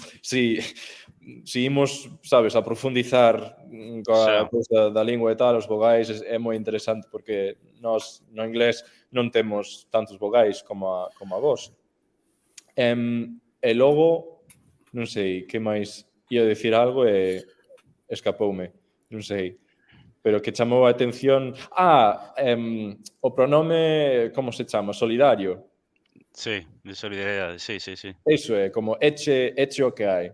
B: imos, sabes, a profundizar coa
A: Xa.
B: cousa da lingua e tal, os vogais é moi interesante porque nós no inglés non temos tantos vogais como a vos. E logo, non sei, que máis ia dicir algo e escapoume, non sei. Pero que chamou a atención... o pronome, como se chama? Solidario.
A: Sí, de solidariedade, sí, sí, sí.
B: Iso é, como eche o que hai.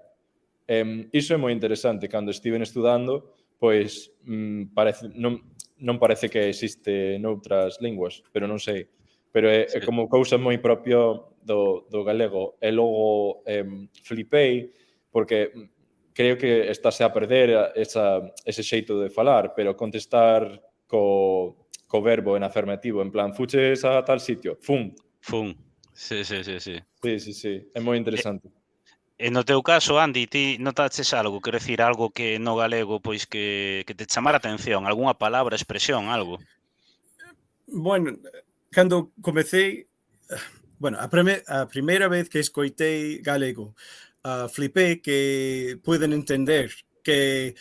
B: Iso é moi interesante. Cando estiven estudando, pois non parece que existe noutras linguas, pero non sei. Pero é
A: Sí.
B: como cousa moi propio do galego. E logo flipei, porque creo que estáse a perder ese xeito de falar, pero contestar co verbo en afirmativo, en plan, fuches a tal sitio, fun.
A: Fun. Sí, sí, sí, sí.
B: Sí, é moi interesante.
A: E no teu caso, Andy, ti notaches algo, quero dicir, algo que no galego pois que te chamara a atención, algunha palabra, expresión, algo?
C: Bueno, cando comecei, bueno, a primeira vez que escoitei galego, flipei que puiden entender que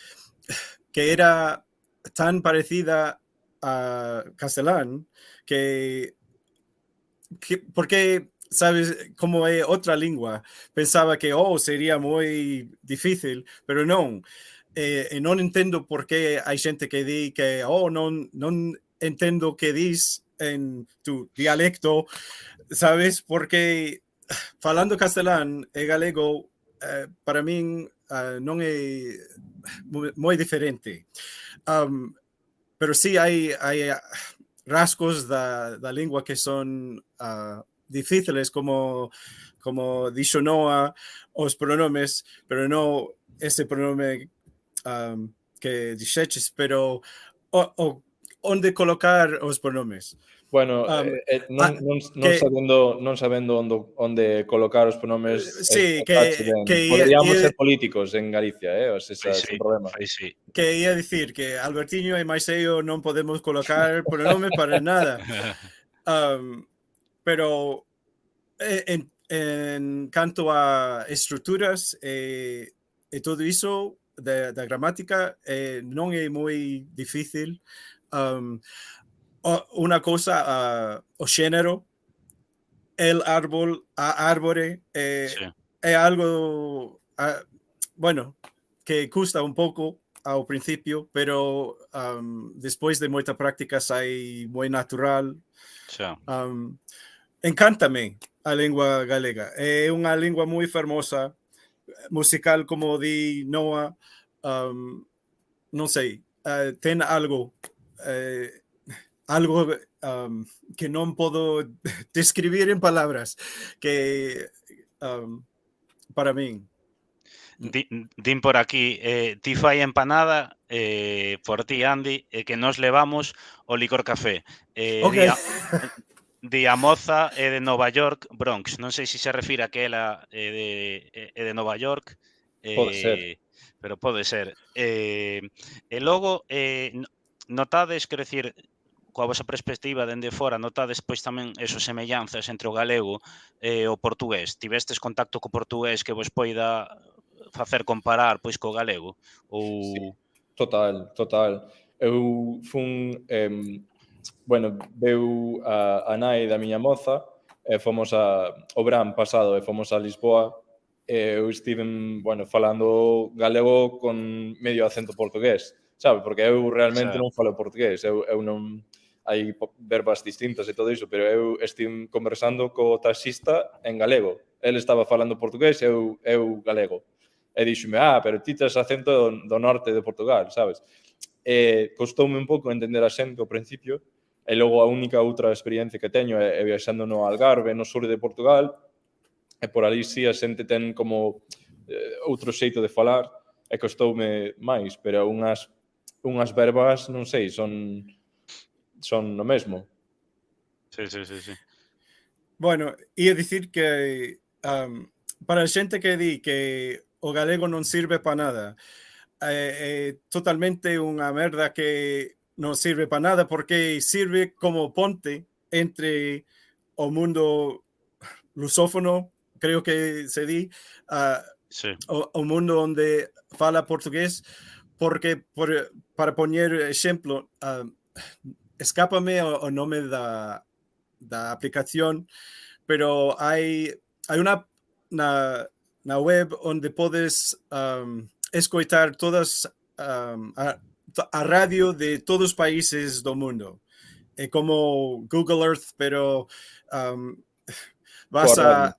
C: era tan parecida a castelán que porque, sabes, como é outra lingua, pensaba que, sería moi difícil, pero non. E non entendo por que hai xente que di que, non entendo que dis en tu dialecto, sabes, porque falando castelán e galego, para min non é moi diferente. Pero sí hai rasgos da lingua que son difíciles, como dixo Noa, os pronomes, pero non ese pronome que dixeches, pero onde colocar os pronomes.
B: Bueno, non sabendo onde colocar os pronomes,
C: Sí,
B: tache ben. Poderíamos ser políticos en Galicia, o sea,
A: Sí,
B: sin problema.
A: sí.
C: Que ia dicir que Albertiño e máis eu non podemos colocar pronome para nada. Pero en canto a estruturas e todo iso, da gramática non é moi difícil. Unha cosa, o xénero, el árbol, a árbore,
A: Sí.
C: é algo, bueno, que custa un pouco ao principio, pero despois de moita práctica sai moi natural.
A: Xa.
C: Encántame a lingua galega. É unha lingua moi fermosa, musical, como di Noah. Non sei, ten algo que non podo describir en palabras, que para min.
A: Din por aquí, ti fai empanada, por ti, Andy, que nos levamos o licor café.
C: Ok.
A: Di a moza é de Nova York, Bronx. Non sei se se refira a que ela é de Nova York,
B: Pode ser.
A: pero pode ser. E logo, notades, quero dicir, coa vosa perspectiva dende fora, notades pois tamén esos semellanzas entre o galego e o portugués? Tivestes contacto co portugués que vos poida facer comparar pois co galego? Ou...
B: Sí, total. Eu fun, bueno, veu a nai da miña moza e fomos o verán pasado e fomos a Lisboa e eu estiven, bueno, falando galego con medio acento portugués, sabe? Porque eu realmente non falo portugués, eu non... Hai verbas distintas e todo iso, pero eu estive conversando co taxista en galego. El estaba falando portugués e eu galego. E díxome, pero ti tes acento do norte de Portugal, sabes? E costoume un pouco entender a xente ao principio, e logo a única outra experiencia que teño é viaxando no Algarve, no sur de Portugal, e por ali sí a xente ten como outro xeito de falar, e costoume máis, pero unhas verbas, non sei, son no mesmo.
A: Sí.
C: Bueno, ia dicir que para a xente que di que o galego non sirve para nada, totalmente unha merda que non sirve para nada, porque sirve como ponte entre o mundo lusófono, creo que se di,
A: Sí.
C: o mundo onde fala portugués, porque para poñer exemplo, escápame o nome da aplicación, pero hai unha na web onde podes escoitar todas a radio de todos os países do mundo. É como Google Earth, pero vas a...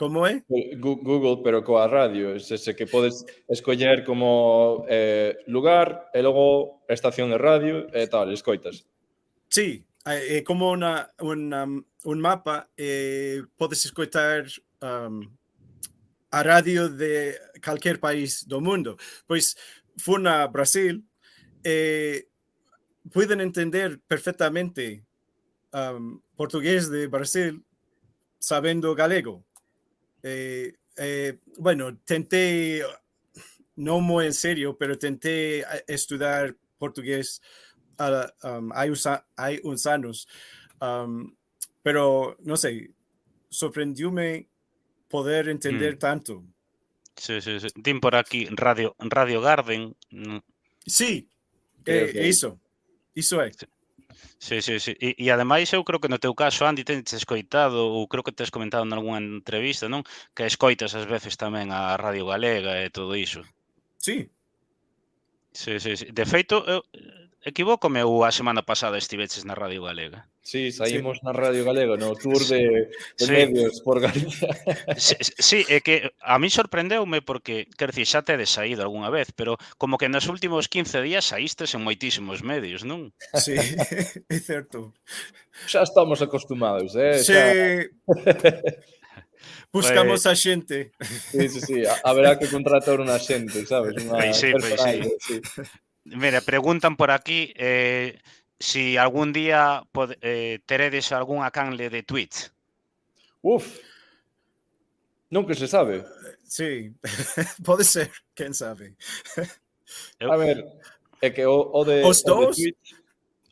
C: Como é?
B: Google, pero coa radio. Ese que podes escoller como lugar e logo estación de radio e tal, escoitas.
C: Sí, é como un mapa, podes escoitar a radio de calquer país do mundo. Pois fun a Brasil e puiden entender perfectamente portugués de Brasil sabendo galego. Bueno, tentei, non moi en serio, pero tentei estudar portugués hai uns anos, pero non sei, sorprendiume poder entender tanto.
A: Sí. Din por aquí Radio Garden.
C: Sí, iso é.
A: Sí. E ademais eu creo que no teu caso, Andy, tenes escoitado, ou creo que tes comentado en algunha entrevista, non? Que escoitas ás veces tamén a Radio Galega e todo iso.
C: Sí.
A: Sí. De feito, eu equivócome ou a semana pasada estiveches na Radio Galega?
B: Sí, saímos na Radio Galega, no tour de medios por Galicia.
A: Sí, é que a mí sorprendeume porque, quero dicir, xa tedes saído algunha vez, pero como que nos últimos 15 días saístes en moitísimos medios, non?
C: Sí, é certo.
B: Xa estamos acostumados,
C: Sí. Buscamos a xente.
B: Sí. Haberá que contratar unha xente, sabes? Unha personal. Sí.
A: Mira, preguntan por aquí si algún día teredes algunha canle de Twitch.
B: Nunca se sabe.
C: Sí, pode ser, quen sabe.
B: A ver, é que o de Twitch,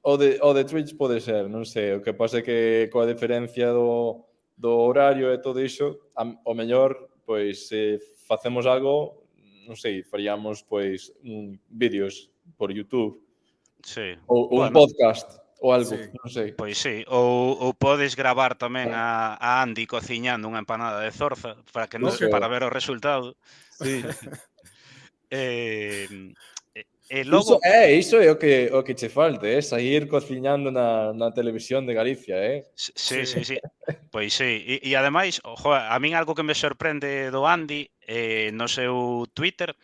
B: o de Twitch pode ser, non sei, o que pasa é que coa diferencia do horario e todo iso, o mellor, pois, se facemos algo, non sei, faríamos pois vídeos por YouTube
A: Sí.
B: ou un
A: Bueno,
B: podcast ou algo,
C: Sí.
B: non sei.
A: pois sí, ou podes gravar tamén a Andy cociñando unha empanada de zorza para que non,
B: Iso é.
A: para ver o resultado.
B: Sí.
A: Eh, e logo,
B: Iso é o que che falta, saír cociñando na televisión de Galicia,
A: sí,
C: Sí.
A: sí, sí. Pois sí, e ademais, a min algo que me sorprende do Andy no seu Twitter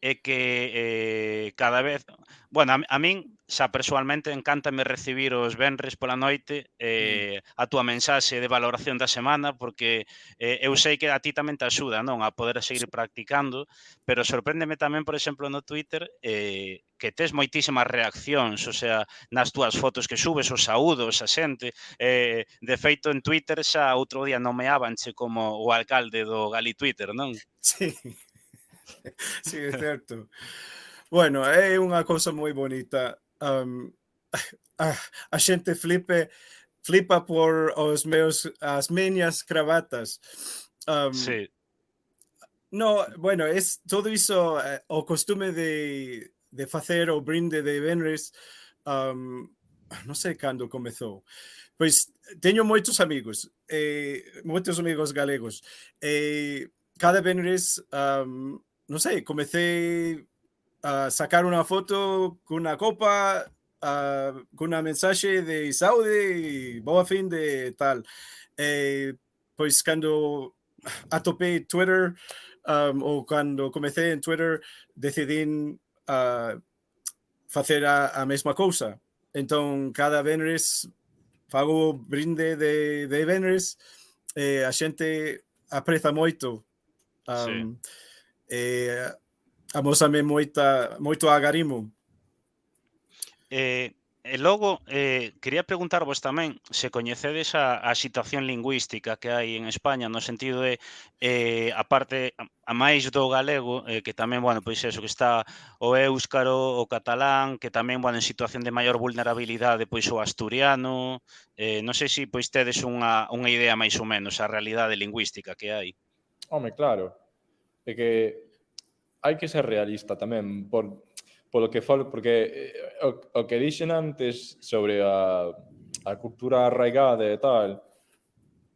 A: é que cada vez, bueno, a min xa persoalmente encántame recibir os venres pola noite a túa mensaxe de valoración da semana, porque eu sei que a ti tamén te axuda, non, a poder seguir practicando, pero sorpréndeme tamén, por exemplo, no Twitter que tes moitísimas reaccións, o sea, nas túas fotos que subes, os saúdos, a xente, de feito en Twitter xa outro día nomeábanche como o alcalde do Gali Twitter, non?
C: Sí. Sí, é certo. Bueno, é unha cousa moi bonita. A xente flipa por as miñas cravatas.
A: Sí,
C: No, bueno, es todo iso, o costume de facer o brinde de venres, non sei cando comezou. Pois teño moitos amigos galegos. Cada venres, non sei, comecei a sacar unha foto cunha copa, cunha mensaxe de saúde e boa fin de tal. Pois cando atopei Twitter, ou cando comecei en Twitter, decidín facer a mesma cousa. Entón, cada venres fago brinde de venres, a xente apreza moito.
A: sí.
C: Amósame moito agarimo.
A: E logo, quería preguntarvos tamén se coñecedes a situación lingüística que hai en España, no sentido de, a parte, a máis do galego, que tamén, bueno, pois eso, que está o éuscaro, o catalán, que tamén, bueno, en situación de maior vulnerabilidade, pois o asturiano, non sei se pois tedes unha idea máis ou menos a realidade lingüística que hai.
B: Home, claro. É que hai que ser realista tamén polo que falo, porque o que dixen antes sobre a cultura arraigada e tal,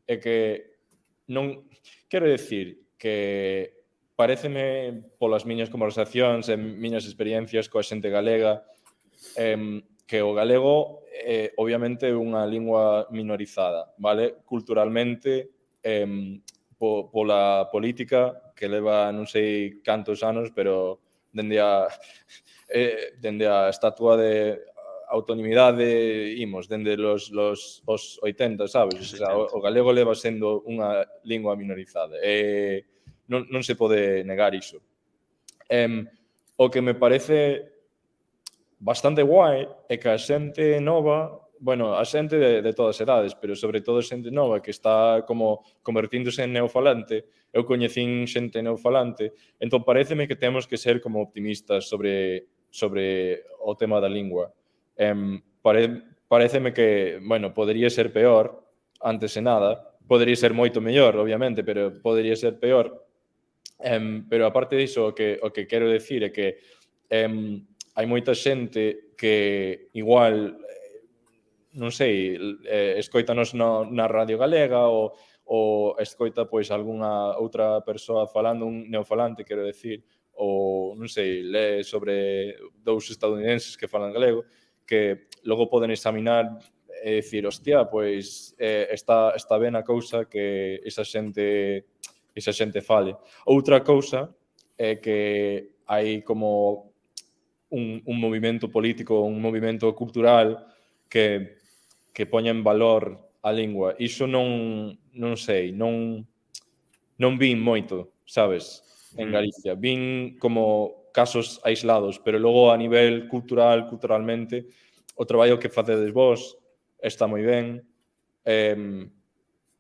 B: é que non quero decir que paréceme polas miñas conversacións e miñas experiencias coa xente galega que o galego obviamente é unha lingua minorizada, vale? Culturalmente pola política que leva non sei cantos anos, pero dende a estatua de autonomidade dende os 80, sabes? O sea, o galego leva sendo unha lingua minorizada e non se pode negar iso. O que me parece bastante guai é que a xente nova, bueno, a xente de todas as edades, pero sobre todo a xente nova que está como convertíndose en neofalante, eu coñecín xente neofalante, entón paréceme que temos que ser como optimistas sobre o tema da lingua. Paréceme que, bueno, podería ser peor, antes de nada, podería ser moito mellor, obviamente, pero podería ser peor. Pero aparte diso, o que quero decir é que hai moita xente que igual, non sei, escoitanos na radio galega ou escoita pois algunha outra persoa falando, un neofalante, quero decir, ou, non sei, lee sobre dous estadounidenses que falan galego, que logo poden examinar e dicir, hostia, pois está ben a cousa que esa xente fale. Outra cousa é que hai como un movimento político, un movimento cultural que poña en valor a lingua. Iso non sei, non vin moito, sabes, en Galicia. Vin como casos aislados, pero logo a nivel culturalmente, o traballo que facedes vos está moi ben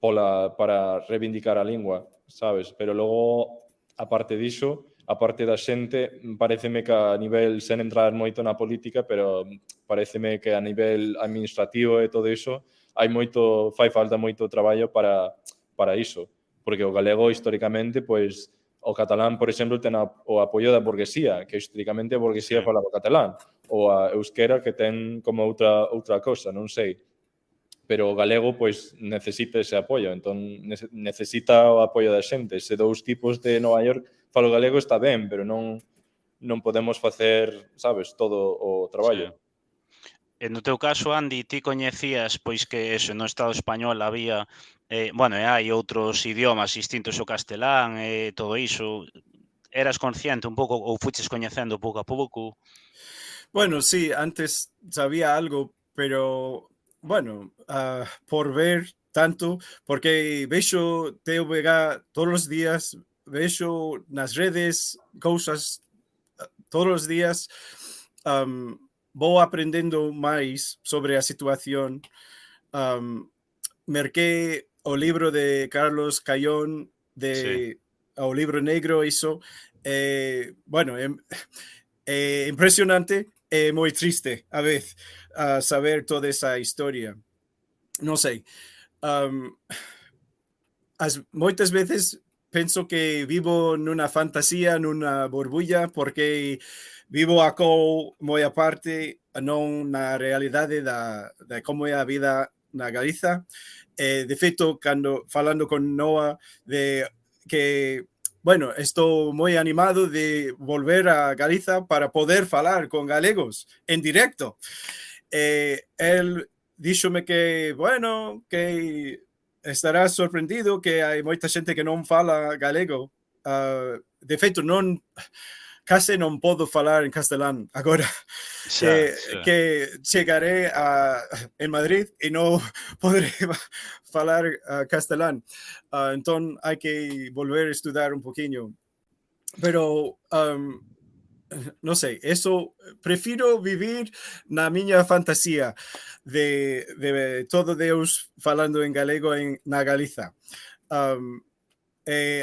B: para reivindicar a lingua, sabes? Pero logo, aparte diso, aparte da xente, pareceme que a nivel, sen entrar moito na política, pero pareceme que a nivel administrativo e todo iso, fai falta moito traballo para iso, porque o galego históricamente pois O catalán, por exemplo, ten o apoio da burguesía, que históricamente a burguesía falaba catalán, ou a euskera que ten como outra cosa, non sei. Pero o galego, pois, necesita ese apoio, entón necesita o apoio da xente. Se dous tipos de Nova York falo galego está ben, pero non podemos facer, sabes, todo o traballo.
A: Sí. No teu caso, Andy, ti coñecías pois que eso, no Estado español había bueno, e hai outros idiomas distintos ao castelán e todo iso. Eras consciente un pouco ou fuches coñecendo pouco a pouco?
C: Bueno, sí, antes sabía algo, pero bueno, por ver tanto, porque veo TVG todos los días, veo nas redes cosas todos los días, voy aprendiendo más sobre la situación. Merqué o libro de Carlos Cayón, o libro negro, hizo. Bueno, impresionante, muy triste a veces saber toda esa historia. No sé. Muchas veces pienso que vivo en una fantasía, en una burbuja, porque vivo acá muy aparte, no una realidad de cómo es la vida en Galicia. De hecho, cuando hablando con Noah, de que, bueno, estoy muy animado de volver a Galicia para poder hablar con galegos en directo. Él díxome que, bueno, que estará sorprendido que hai moita xente que non fala galego. De feito, case non podo falar en castelán agora que chegaré en Madrid e non podré falar castelán. Entón, hai que volver a estudar un poquinho. Pero no sé, eso prefiero vivir na miña fantasía de todo Deus falando en galego na Galiza.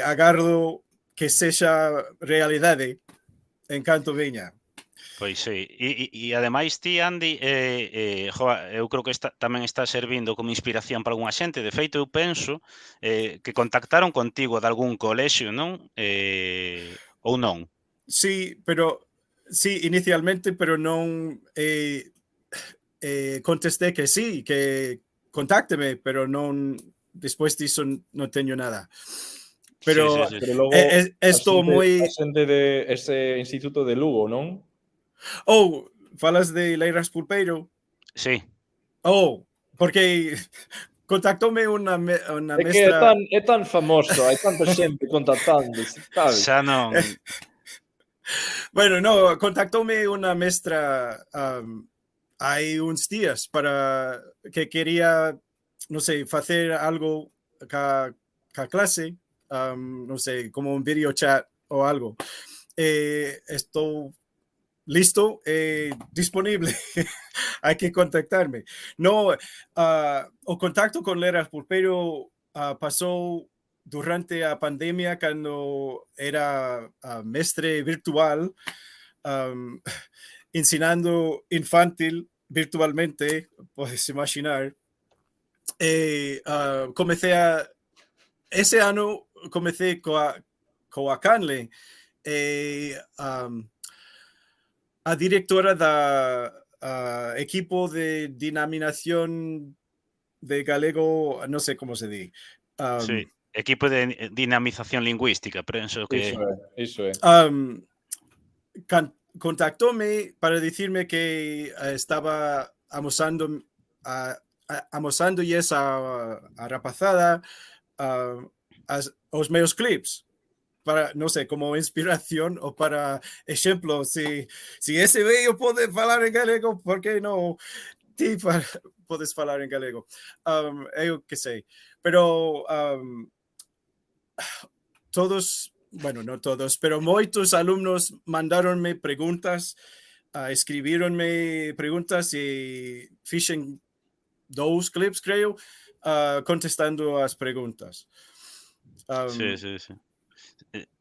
C: Agardo que sexa realidade en canto veña.
A: Pois sí, e ademais ti, Andy, eu creo que tamén está servindo como inspiración para algunha xente. De feito, eu penso que contactaron contigo de algún colexio, non? Ou non?
C: Sí, inicialmente, pero non contesté que sí, que contácteme, pero non despois disso non teño nada. Pero,
A: sí.
B: Pero logo
C: esto moi...
B: a xente de ese instituto de Lugo, non?
C: Oh, falas de Leiras Pulpeiro?
A: Sí.
C: Oh, porque contactóme una mestra...
B: que é tan famoso, hai tanta xente contactando, sabes?
A: Xa non...
C: Bueno, no, contactóme una mestra hai uns días para que quería, no sé, facer algo ca clase, no sé, como un video chat o algo. Estou listo, disponible. Hay que contactarme. No, o contacto con Leiras Pulpeiro pasó durante la pandemia cuando era mestre virtual, enseñando infantil virtualmente, puedes imaginar. Ese año comencé con a Canle, a directora da equipo de dinaminación de galego, no sé cómo se dice.
A: Sí, equipo de dinamización lingüística, penso que...
B: Iso é.
C: Contactóme para decirme que estaba amosando y esa rapazada os meus clips. Para, no sé, como inspiración o para ejemplo, si ese bello puede hablar en galego, ¿por qué no ti puedes hablar en galego? Yo qué sé, pero todos, bueno, no todos, pero muchos alumnos mandaronme preguntas, escribieronme preguntas y fichen 2 clips, creo, contestando las preguntas.
A: Sí.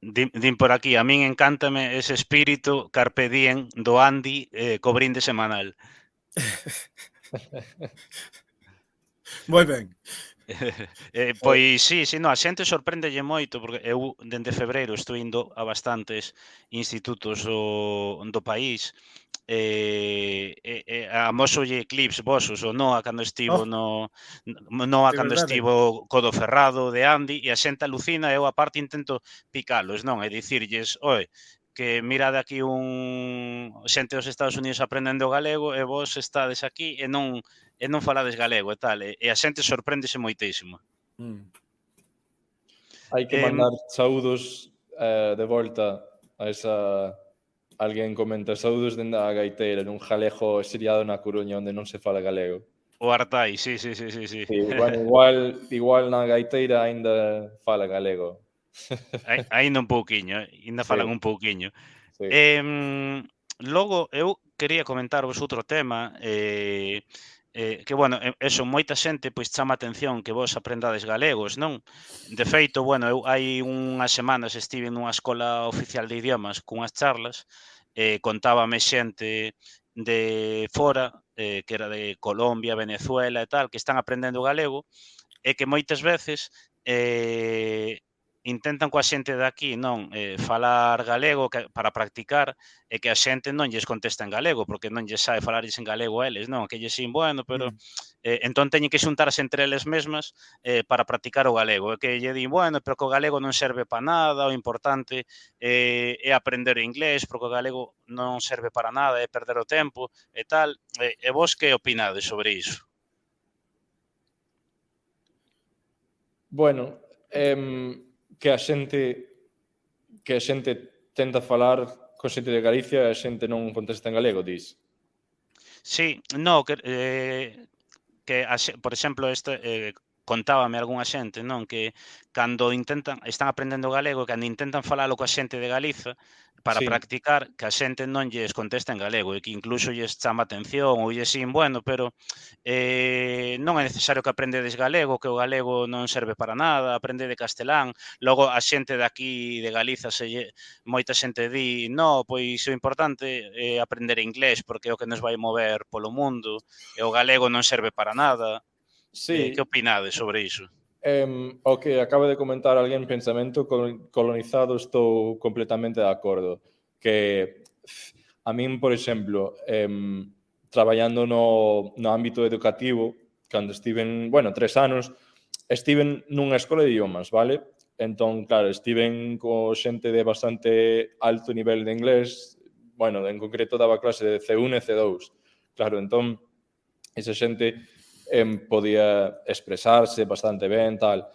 A: Din por aquí, a min encántame ese espírito carpe diem do Andy co brinde semanal.
C: Moi ben.
A: Pois sí, no, a xente sorpréndelle moito porque eu dende febreiro estou indo a bastantes institutos do país amósolle clips vosos o Noa cando estivo
C: Oh,
A: Noa
C: de
A: cando
C: verdade.
A: estivo co do Ferrado de Andy e a xente alucina e eu aparte intento picalos, non? E dicirlles, oe, que mirade aquí xente dos Estados Unidos aprendendo galego e vos estades aquí e non falades galego e tal, e a xente sorpréndese moitísimo.
C: Mm.
B: Hai que
A: Em,
B: mandar saúdos de volta a esa... Alguén comenta saúdos dende a gaiteira nun jalego exiliado na Coruña onde non se fala galego.
A: o Artai, sí, sí, sí, sí, sí.
B: Sí, bueno, igual na gaiteira aínda fala galego.
A: Aínda un pouquiño, aínda
B: Sí,
A: falan un pouquiño.
B: sí.
A: Logo, eu quería comentarvos outro tema, que, bueno, eso, moita xente pois chama a atención que vos aprendades galegos, non? De feito, bueno, eu hai unhas semanas estive nunha escola oficial de idiomas cunhas charlas, contábame xente de fora, que era de Colombia, Venezuela e tal, que están aprendendo galego, e que moitas veces intentan coa xente de aquí non falar galego para practicar e que a xente non lles contesta en galego porque non lles sabe falarlles en galego a eles, non? Que lles sin, bueno, pero
C: Mm.
A: entón teñen que xuntarse entre eles mesmas para practicar o galego. E que lle din, bueno, pero que o galego non serve para nada, o importante é aprender o inglés, porque o galego non serve para nada, é perder o tempo e tal. E vos que opinades sobre iso?
B: Bueno, que a xente tenta falar con xente de Galicia e a xente non contesta en galego, dis.
A: Sí, no, que por exemplo, contábame algunha xente, non, que cando están aprendendo galego, cando intentan falalo coa xente de Galiza para
B: Sí,
A: practicar, que a xente non lles contesta en galego e que incluso lles chama a atención ou lles sin, bueno, pero non é necesario que aprendedes galego, que o galego non serve para nada, aprendede castelán. Logo a xente de aquí de Galiza moita xente di, no, pois o importante é aprender inglés porque é o que nos vai mover polo mundo e o galego non serve para nada. Que
B: sí.
A: opinades sobre iso?
B: O que acaba de comentar alguén, pensamento colonizado, estou completamente de acordo. Que a min, por exemplo, traballando no ámbito educativo, cando estiven, 3 anos, estiven nunha escola de idiomas, vale? Entón, claro, estiven co xente de bastante alto nivel de inglés, en concreto daba clase de C1 e C2. Claro, entón, esa xente podía expresarse bastante ben, tal.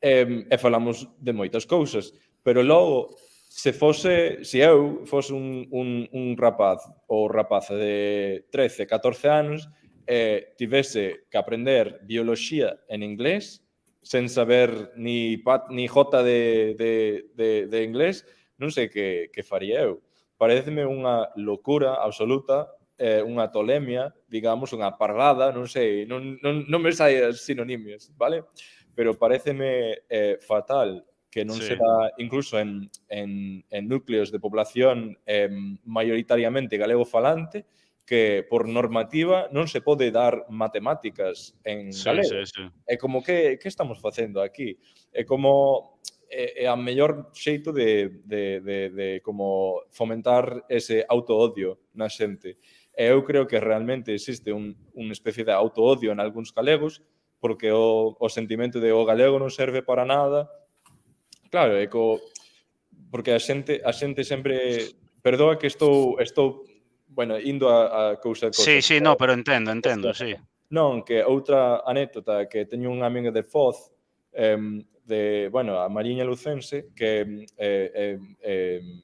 B: E falamos de moitas cousas, pero logo, se eu fose un rapaz ou rapaza de 13, 14 anos e tivese que aprender bioloxía en inglés sen saber ni jota de inglés, non sei que faría eu. Pareceme unha locura absoluta, unha tolemia, digamos, unha parrada, non sei, non me sai as sinonimias, vale? Pero pareceme fatal que non
A: Sí,
B: se dá incluso en núcleos de población maioritariamente galego falante, que por normativa non se pode dar matemáticas en
A: sí,
B: galego.
A: sí, sí.
B: É como que estamos facendo aquí? É como é a mellor xeito de como fomentar ese autoodio na xente. E eu creo que realmente existe unha especie de autoodio en algúns galegos porque o sentimento de o galego non serve para nada. Claro, porque a xente sempre... Perdoa que estou indo a cousa.
A: Sí, sí, no, pero entendo, sí.
B: Non, que outra anécdota que teño unha amiga de Foz, a Mariña Lucense, que é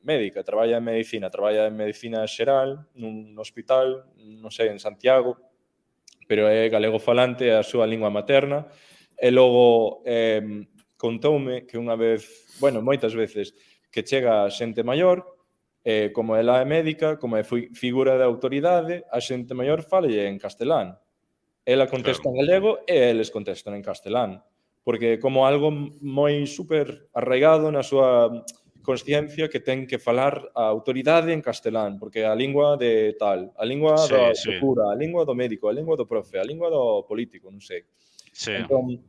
B: médica, traballa en medicina xeral, nun hospital, non sei, en Santiago, pero é galego falante, é a súa lingua materna, e logo contoume que unha vez, moitas veces, que chega xente maior, como ela é médica, como é figura de autoridade, a xente maior falalle en castelán. Ela contesta
A: Claro.
B: en galego e eles contestan en castelán. Porque é como algo moi super arraigado na súa consciencia que ten que falar a autoridade en castelán, porque é a lingua de tal, a lingua
A: Sí,
B: do
A: sí,
B: cura, a lingua do médico, a lingua do profe, a lingua do político, non sei.
A: sí.
B: Entón,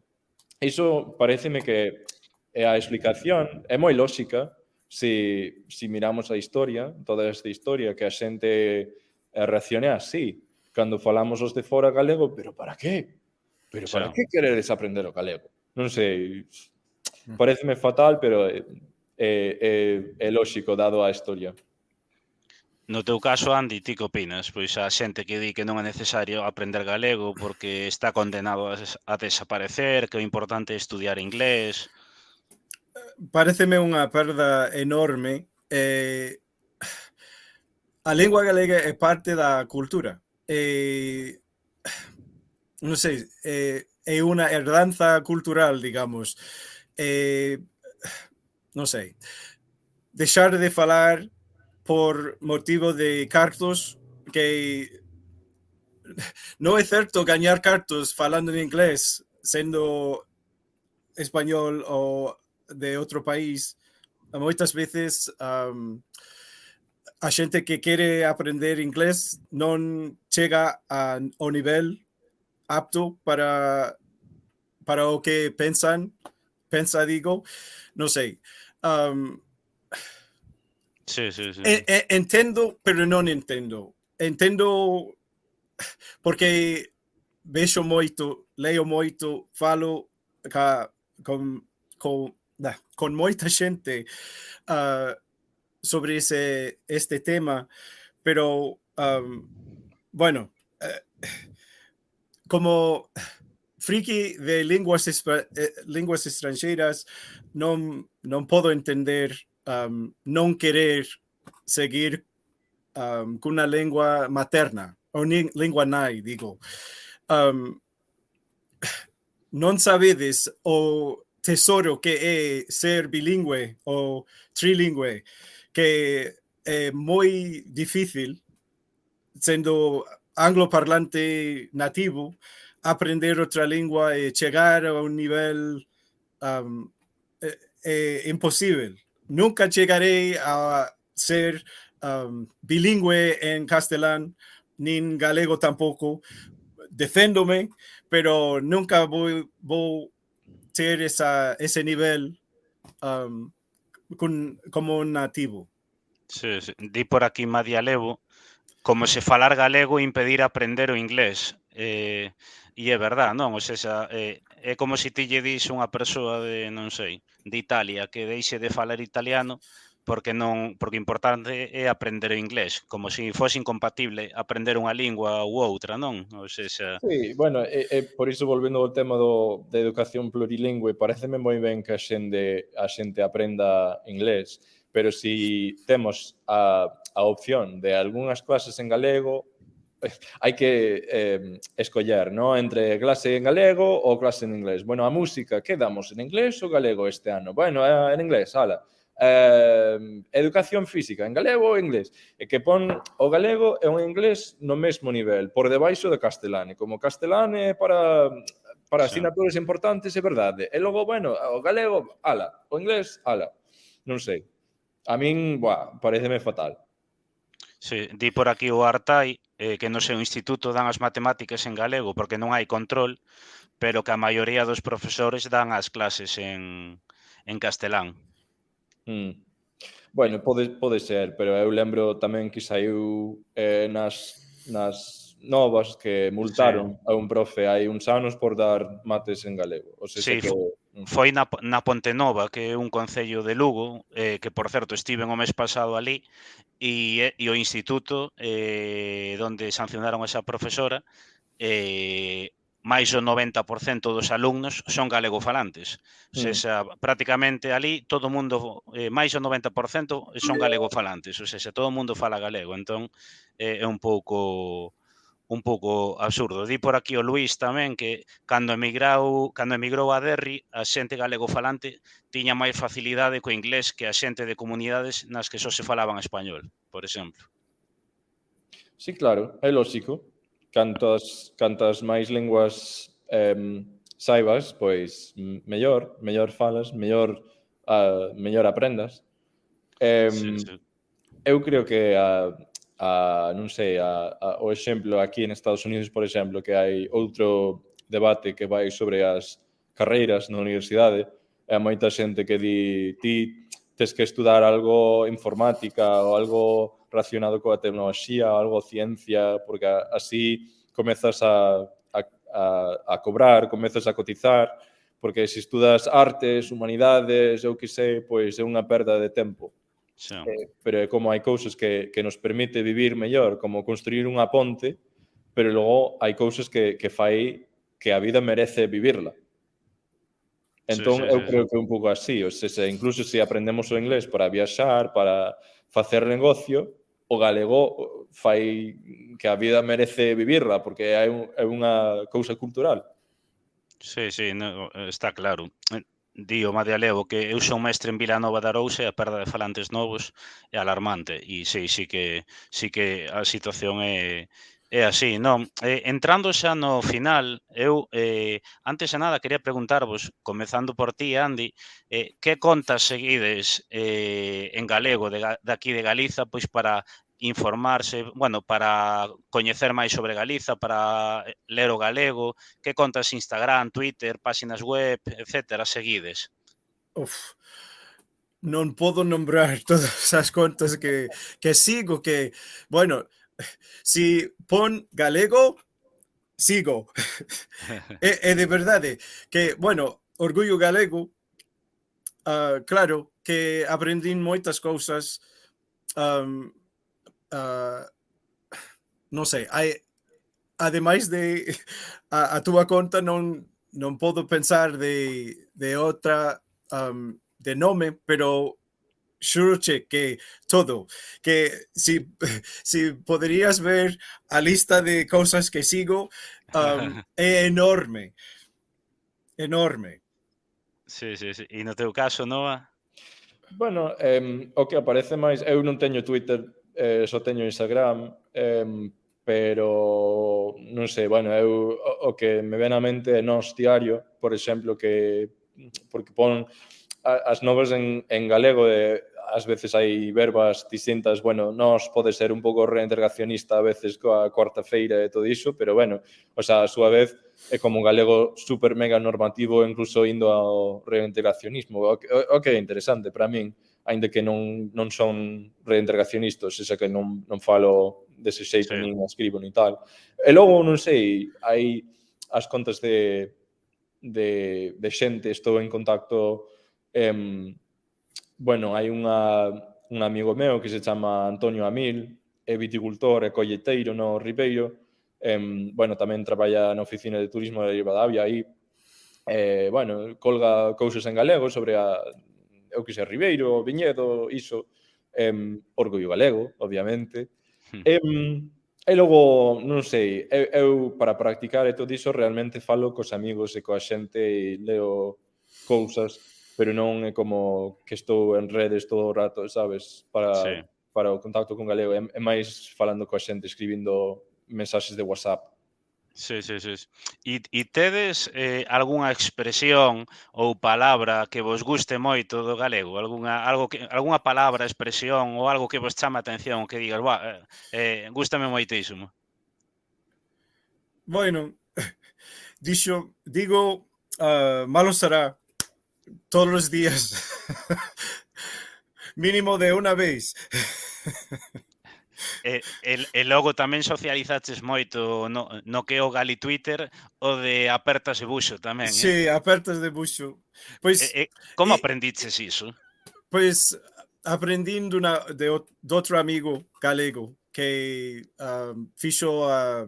B: iso pareceme que a explicación é moi lóxica se miramos a historia, toda esta historia, que a xente reaccione así. Cando falamos os de fora galego, pero para qué? Pero para
A: Xa.
B: que queredes aprender o galego? Non sei, pareceme fatal, pero é lóxico dado a historia.
A: No teu caso, Andy, ti que opinas? Pois a xente que di que non é necesario aprender galego porque está condenado a desaparecer, que o importante é estudiar inglés.
C: Pareceme unha perda enorme. A lingua galega é parte da cultura. Non sei, é unha herdanza cultural, digamos. Non sei. Deixar de falar por motivo de cartos que non é certo gañar cartos falando en inglés sendo español ou de outro país. Moitas veces a xente que quere aprender inglés non chega ao nivel apto para o que pensa, digo, non sei.
A: Sí.
C: Entendo, pero non entendo. Entendo porque vexo moito, leo moito, falo con moita xente sobre este tema, pero bueno, como friki de linguas estranxeiras non podo entender non querer seguir cunha lingua materna ou lingua nai, digo. Non sabedes o tesoro que é ser bilingüe ou trilingüe, que é moi difícil, sendo angloparlante nativo, aprender outra lingua e chegar a un nivel imposible. Nunca chegarei a ser bilingüe en castelán, nin galego tampouco. Deféndome, pero nunca vou ter ese nivel como un nativo.
A: Sí. Di por aquí Madia Levo, como se falar galego impedir aprender o inglés. E é verdad, non? O sea, é como se ti lle dis unha persoa de, non sei, de Italia que deixe de falar italiano porque o importante é aprender o inglés, como se fose incompatible aprender unha lingua ou outra, non? O sea,
B: Sí, bueno, por iso volvendo ao tema da educación plurilingüe, pareceme moi ben que a xente aprenda inglés, pero si temos a opción de algunhas clases en galego, hai que escoller, ¿no? Entre clase en galego ou clase en inglés. Bueno, a música, que damos, en inglés ou galego este ano? Bueno, en inglés, ala. Educación física, en galego ou en inglés? E que pon o galego e o inglés no mesmo nivel, por debaixo de castelán. E como castelán é para asignaturas importantes, é verdade. E logo, bueno, o galego, ala. O inglés, ala. Non sei. A min, pareceme fatal.
A: Sí, di por aquí o Artai que no seu instituto dan as matemáticas en galego porque non hai control, pero que a maioría dos profesores dan as clases en castelán.
B: Bueno, pode ser, pero eu lembro tamén que saiu nas novas que multaron a un profe hai uns anos por dar mates en galego. O sea,
A: Sí, foi na Pontenova, que é un concello de Lugo, que, por certo, estiven o mes pasado ali, e o instituto onde sancionaron a esa profesora, máis do 90% dos alumnos son galegofalantes. O sea, prácticamente ali todo o mundo, máis do 90% son galegofalantes. O sea, todo o mundo fala galego. Entón, é un pouco absurdo. Di por aquí o Luís tamén que cando emigrou a Derri, a xente galegofalante tiña máis facilidade co inglés que a xente de comunidades nas que só se falaban español, por exemplo.
B: Sí, claro, é lógico. Cantas máis linguas saibas, pois mellor falas, mellor aprendas. Eu creo que non sei, o exemplo aquí en Estados Unidos, por exemplo, que hai outro debate que vai sobre as carreiras na universidade, e moita xente que di ti tes que estudar algo informática ou algo relacionado coa tecnoloxía ou algo ciencia, porque así comezas a cobrar, comezas a cotizar, porque se estudas artes, humanidades, eu que sei, pois é unha perda de tempo.
A: Sí.
B: Pero é como hai cousas que nos permite vivir mellor, como construir unha ponte, pero logo hai cousas que fai que a vida merece vivirla. Entón, eu creo que é un pouco así, ou seja, incluso se aprendemos o inglés para viaxar, para facer negocio, o galego fai que a vida merece vivirla, porque é unha cousa cultural.
A: Sí, no, está claro. Di o Made Alevo que eu son mestre en Vilanova de Arousa e a perda de falantes novos é alarmante. E sí que a situación é así. Non, entrando xa no final, eu, antes de nada, quería preguntarvos, comezando por ti, Andy, que contas seguides en galego de aquí de Galiza, pois para informarse, bueno, para coñecer máis sobre Galiza, para ler o galego, que contas Instagram, Twitter, páxinas web, etcétera, seguides?
C: Uf, non podo nombrar todas as contas que sigo, que, bueno, si pon galego, sigo. É de verdade que, bueno, Orgullo Galego, claro, que aprendín moitas cousas, um, non sei, ademais de a túa conta non podo pensar de outra de nome, pero xuroche que todo, que si poderías ver a lista de cousas que sigo, é enorme.
A: Sí. E no teu caso, Noa?
B: Bueno, o que aparece máis... Eu non teño Twitter, só teño Instagram, pero non sei, bueno, eu o que me ven á mente é Nós Diario, por exemplo, que porque pon as novas en galego e ás veces hai verbas distintas, bueno, nós pode ser un pouco reintegracionista a veces coa cuarta-feira e todo iso, pero bueno, o sea, a súa vez é como un galego super mega normativo, incluso indo ao reintegracionismo, o que é interesante para min, aínda que non son reintegracionistas, xa que non falo dese xeito, nin escribo, nin tal. E logo, non sei, hai as contas de xente, estou en contacto, bueno, hai un amigo meu que se chama Antonio Amil, é viticultor e colleiteiro no Ribeiro, bueno, tamén traballa na oficina de turismo de Ribadavia aí, bueno, colga cousas en galego sobre eu que sei, Ribeiro, Viñedo, iso, Orgullo Galego, obviamente. E logo, non sei, eu para practicar e todo iso realmente falo cos amigos e coa xente e leo cousas, pero non é como que estou en redes todo o rato, sabes, para o contacto con galego, é máis falando coa xente, escribindo mensaxes de WhatsApp.
A: Sí. E tedes algunha expresión ou palabra que vos guste moito do galego? Algunha palabra, expresión ou algo que vos chame a atención, que digas, gústame moitísimo?
C: Bueno, digo, malo será todos los días, mínimo de una vez.
A: E logo tamén socializaches moito no que é o Gali Twitter, o de apertas e buxo tamén,
C: Sí, apertas de buxo. Pois,
A: como aprendiches iso?
C: Pois aprendindo de outro amigo galego que fixo a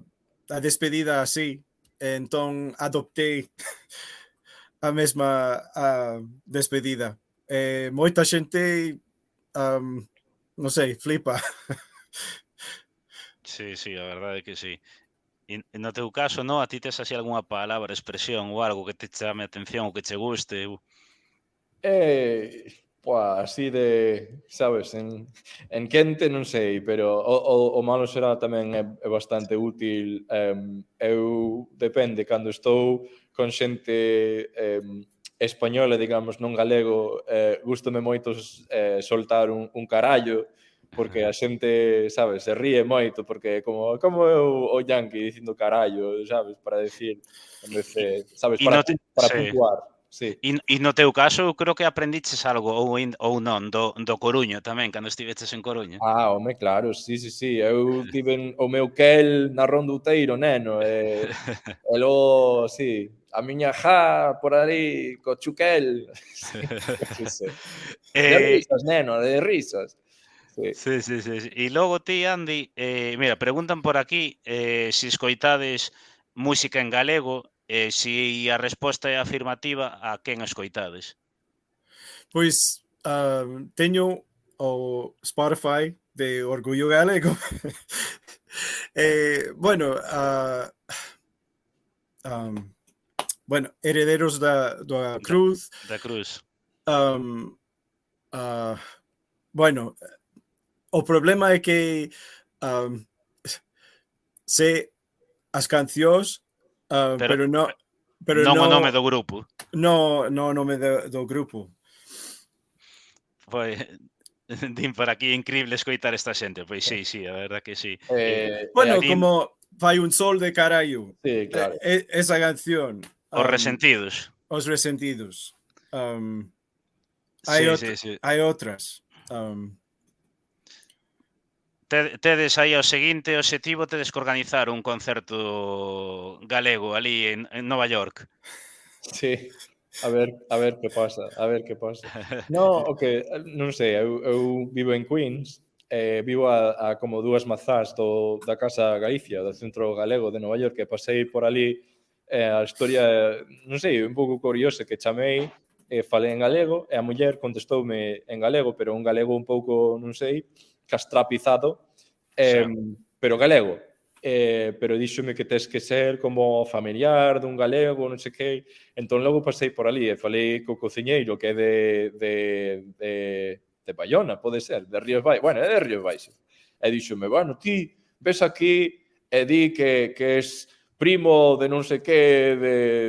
C: despedida así, entón adoptei a mesma despedida. Moita xente, non sei, flipa.
A: Sí, a verdade é que sí. E no teu caso, no, a ti tes así algunha palabra, expresión ou algo que te chame a atención ou que che guste?
B: Así de, sabes, en quente non sei, pero o malo será tamén é bastante útil. Eu, depende, cando estou con xente española, digamos, non galego, gústame moito soltar un carallo, porque a xente, sabes, se ríe moito, porque como é o yankee dicindo carallo, sabes, para decir, en vez de, sabes,
A: E no te,
B: para
A: sí.
B: puntuar, sí.
A: E no teu caso, eu creo que aprendiches algo ou non do Coruño tamén, cando estiveches en Coruña.
B: Home, claro, sí. Eu tiven o meu quel na Ronda Outeiro, neno, e logo, sí, a miña por ali, co chuquel. Sí, que sei. De
A: Eh,
B: risas, neno, de risas. Sí.
A: sí. E logo ti, Andy, mira, preguntan por aquí se escoitades música en galego, si a resposta é afirmativa, a quen escoitades?
C: Pois teño o Spotify de Orgullo Galego. Bueno, bueno, Herederos da Cruz.
A: Da Cruz.
C: Bueno, o problema é que sei as cancións, pero non
A: non o nome do grupo.
C: No nome do grupo.
A: Pois, din por aquí, increíble escoitar esta xente. Pois sí, a verdad que sí.
C: Bueno,
B: aquí,
C: como Fai un sol de carallo.
B: Sí, claro.
C: Esa canción.
A: Os Resentidos.
C: Os Resentidos.
A: Sí.
C: Hai outras.
A: Tedes aí o seguinte obxectivo, tedes que organizar un concerto galego ali en Nova York.
B: Sí, a ver que pasa. No, o que, non sei, eu vivo en Queens, vivo a como 2 mazás da Casa Galicia, do Centro Galego de Nova York, que pasei por ali, a historia, non sei, un pouco curiosa, que chamei, falei en galego, e a muller contestoume en galego, pero un galego un pouco, non sei, castrapizado, pero galego. Pero díxome que tes que ser como familiar dun galego, non sei que. Entón, logo pasei por ali e falei co cociñeiro, que é de Bayona, pode ser, de Ríos Baixos. Bueno, é de Ríos Baixos. E díxome, bueno, ti ves aquí e di que es primo de non sei que,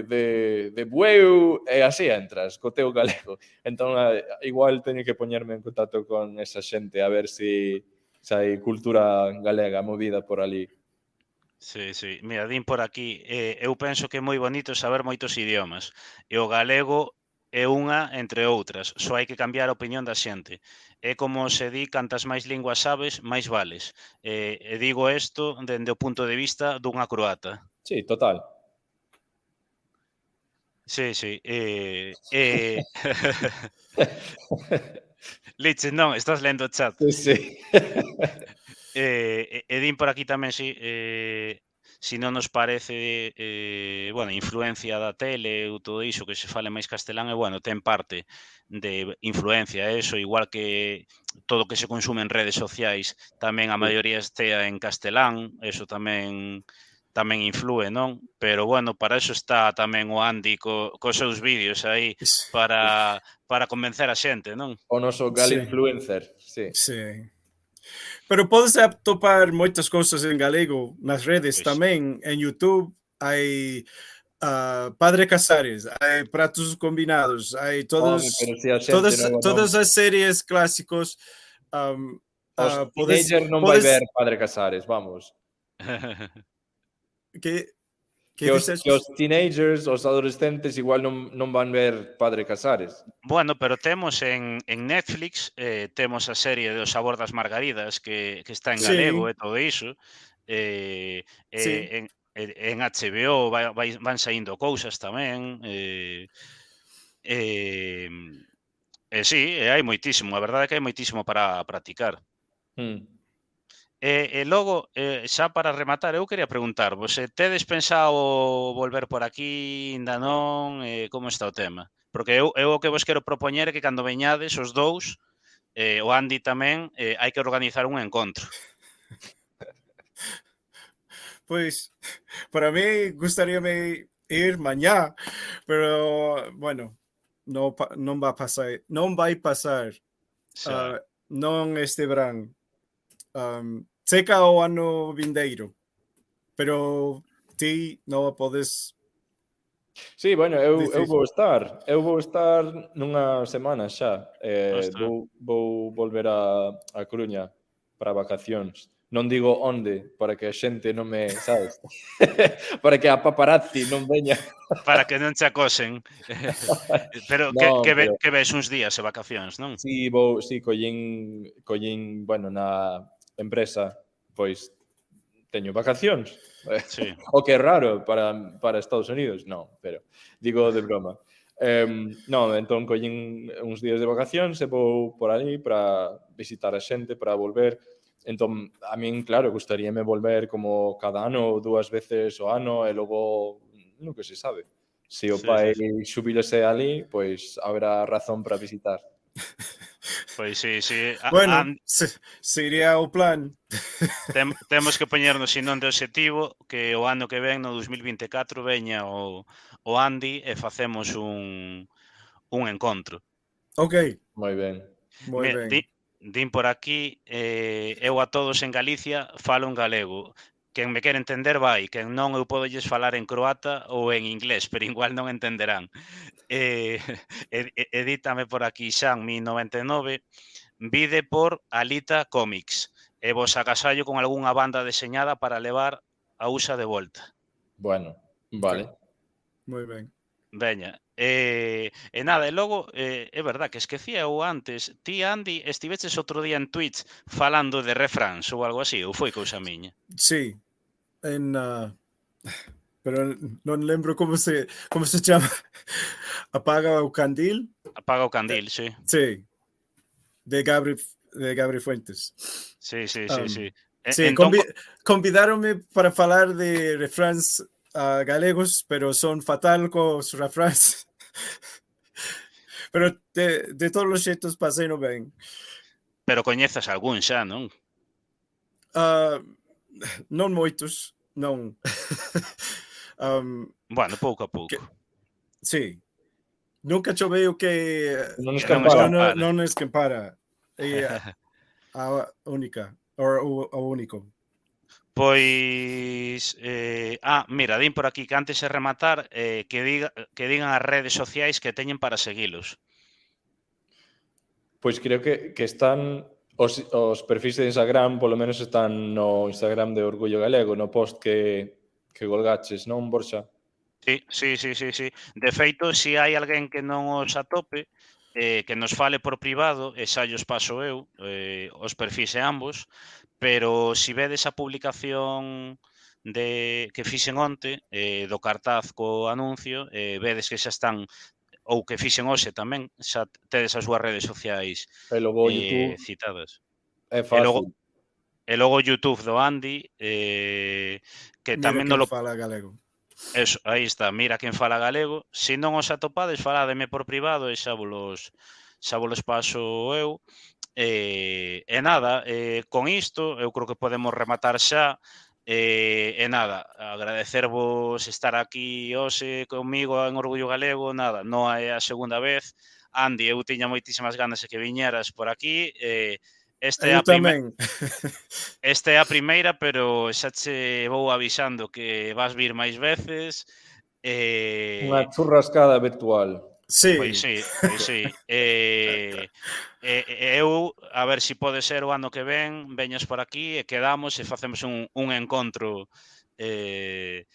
B: de Bueu, e así entras, co teu galego. Entón, igual teño que poñerme en contacto con esa xente a ver se hai cultura galega movida por ali.
A: Sí. Mira, din por aquí, eu penso que é moi bonito saber moitos idiomas, e o galego é unha entre outras, só hai que cambiar a opinión da xente. É como se di, cantas máis linguas sabes, máis vales. E digo isto dende o punto de vista dunha croata.
B: Sí, total.
A: Sí. Liches, non, estás lendo o chat.
B: Sí.
A: E din por aquí tamén, si non nos parece, bueno, influencia da tele ou todo iso, que se fale máis castelán, e, bueno, ten parte de influencia eso, igual que todo o que se consume en redes sociais, tamén a maioría estea en castelán, eso tamén influe, non? Pero, bueno, para eso está tamén o Andy cos seus vídeos aí, para convencer a xente, non?
B: O noso gal influencer, sí.
C: Sí. Pero podes atopar moitas cousas en galego nas redes tamén. En YouTube hai Padre Casares, hai Pratos Combinados, hai todas as series clásicos.
B: Os teenagers non vai ver Padre Casares, vamos. Que os teenagers, os adolescentes, igual non van ver Padre Casares.
A: Bueno, pero temos en Netflix, temos a serie do Sabor das Margaridas, que está en galego e todo iso. En HBO van saindo cousas tamén. Sí, hai moitísimo, a verdade é que hai moitísimo para practicar. E logo, xa para rematar, eu quería preguntarvos, tedes pensado volver por aquí, ainda non? Como está o tema? Porque eu o que vos quero propoñer é que cando veñades os dous, o Andy tamén, hai que organizar un encontro.
C: Pois, para mí gustaríame ir mañá, pero, bueno, non vai pasar. Non este verán. Seca o ano vindeiro, pero ti non podes.
B: Sí, bueno, eu vou estar nunha semana xa. Vou volver a Coruña para vacacións. Non digo onde, para que a xente non me, sabes? Para que a paparazzi non veña.
A: Para que non te acosen. Pero
B: Non, pero
A: que ves uns días de vacacións, non?
B: sí, collín, bueno, na empresa, pois teño vacacións.
A: Sí.
B: O que é raro para Estados Unidos, non, pero digo de broma. Non, entón collín uns días de vacacións e vou por ali para visitar a xente, para volver. Entón, a min, claro, gustaríame volver como cada ano ou 2 veces ao ano e logo, nunca se sabe. Se o pai xubilase ali, pois haberá razón para visitar.
A: Pois sí.
C: Bueno, sería o plan.
A: Temos que poñernos sinón de obxectivo que o ano que ven, no 2024, veña o Andy e facemos un encontro.
C: Ok,
B: Moi ben.
C: moi ben.
A: Din por aquí, eu a todos en Galicia falo en galego. Quen me quere entender vai, quen non eu podolles falar en croata ou en inglés, pero igual non entenderán. Edítame por aquí Xan 1099, vide por Alita Comics e vos agasallo con algunha banda deseñada para levar a USA de volta.
B: Bueno, vale.
C: Moi ben.
A: Veña, e nada, e logo, é verdad que esquecía eu antes, ti, Andy, estiveches outro día en Twitch falando de refráns ou algo así, ou foi cousa miña?
C: Sí, pero non lembro como se chama. Apaga o candil.
A: Apaga o candil, sí.
C: Sí, de Gabri Fuentes.
A: Sí.
C: Sí,
A: Entón,
C: convidaronme para falar de refráns galegos, pero son fatal cos refráns. Pero de todos os xeitos pasei no ben.
A: pero coñezas algún xa, non?
C: Non moitos, non.
A: Bueno, pouco a pouco.
C: Sí. Nunca chovei o que
B: Non escampara.
C: non escampara. É a única, ou o único.
A: Pois, mira, din por aquí que antes de rematar, que digan as redes sociais que teñen para seguilos.
B: Pois creo que están os perfis de Instagram, polo menos están no Instagram de Orgullo Galego, no post que colgaches, non, Borxa?
A: Sí. De feito, se hai alguén que non os atope, que nos fale por privado, e xa llos paso eu, os perfis e ambos, pero se vedes a publicación que fixen onte, do cartaz co anuncio, vedes que xa están, ou que fixen hoxe tamén, xa tedes as súas redes sociais
B: E logo YouTube
A: citadas.
B: é fácil.
A: E logo YouTube do Andy, que
C: Mira
A: tamén
C: quen
A: non lo...
C: fala galego.
A: Eso, aí está, mira quen fala galego. Se non os atopades, faládeme por privado e xa volos paso eu. E nada, con isto, eu creo que podemos rematar xa. E nada, agradecervos estar aquí hoxe comigo en Orgullo Galego. Nada, non é a segunda vez. Andy, eu tiña moitísimas ganas de que viñeras por aquí. Esta é a primeira, pero xa che vou avisando que vas vir máis veces.
B: Unha churrascada virtual.
C: Sí.
A: Pois sí. Eu, a ver se pode ser o ano que ven, veñas por aquí e quedamos e facemos un encontro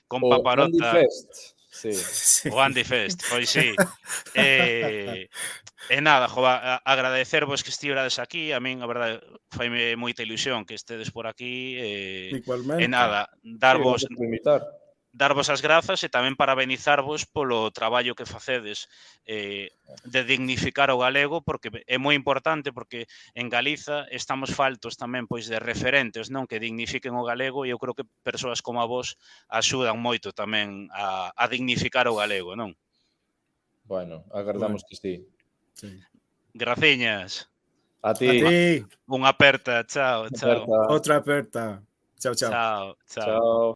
A: con Paparota.
B: O Andy Fest. Sí.
A: O Andy Fest, pois sí. E nada, agradecervos que estiverades aquí. A min, a verdade, faime moita ilusión que estedes por aquí.
C: Igualmente.
A: E nada, darvos as grazas e tamén parabenizarvos polo traballo que facedes de dignificar o galego, porque é moi importante, porque en Galiza estamos faltos tamén pois de referentes, non, que dignifiquen o galego, e eu creo que persoas como a vos axudan moito tamén a dignificar o galego, non?
B: Bueno, agardamos que sí.
A: Graciñas.
B: A ti.
A: Unha aperta, chao.
C: Outra aperta. Chao.
B: Chao.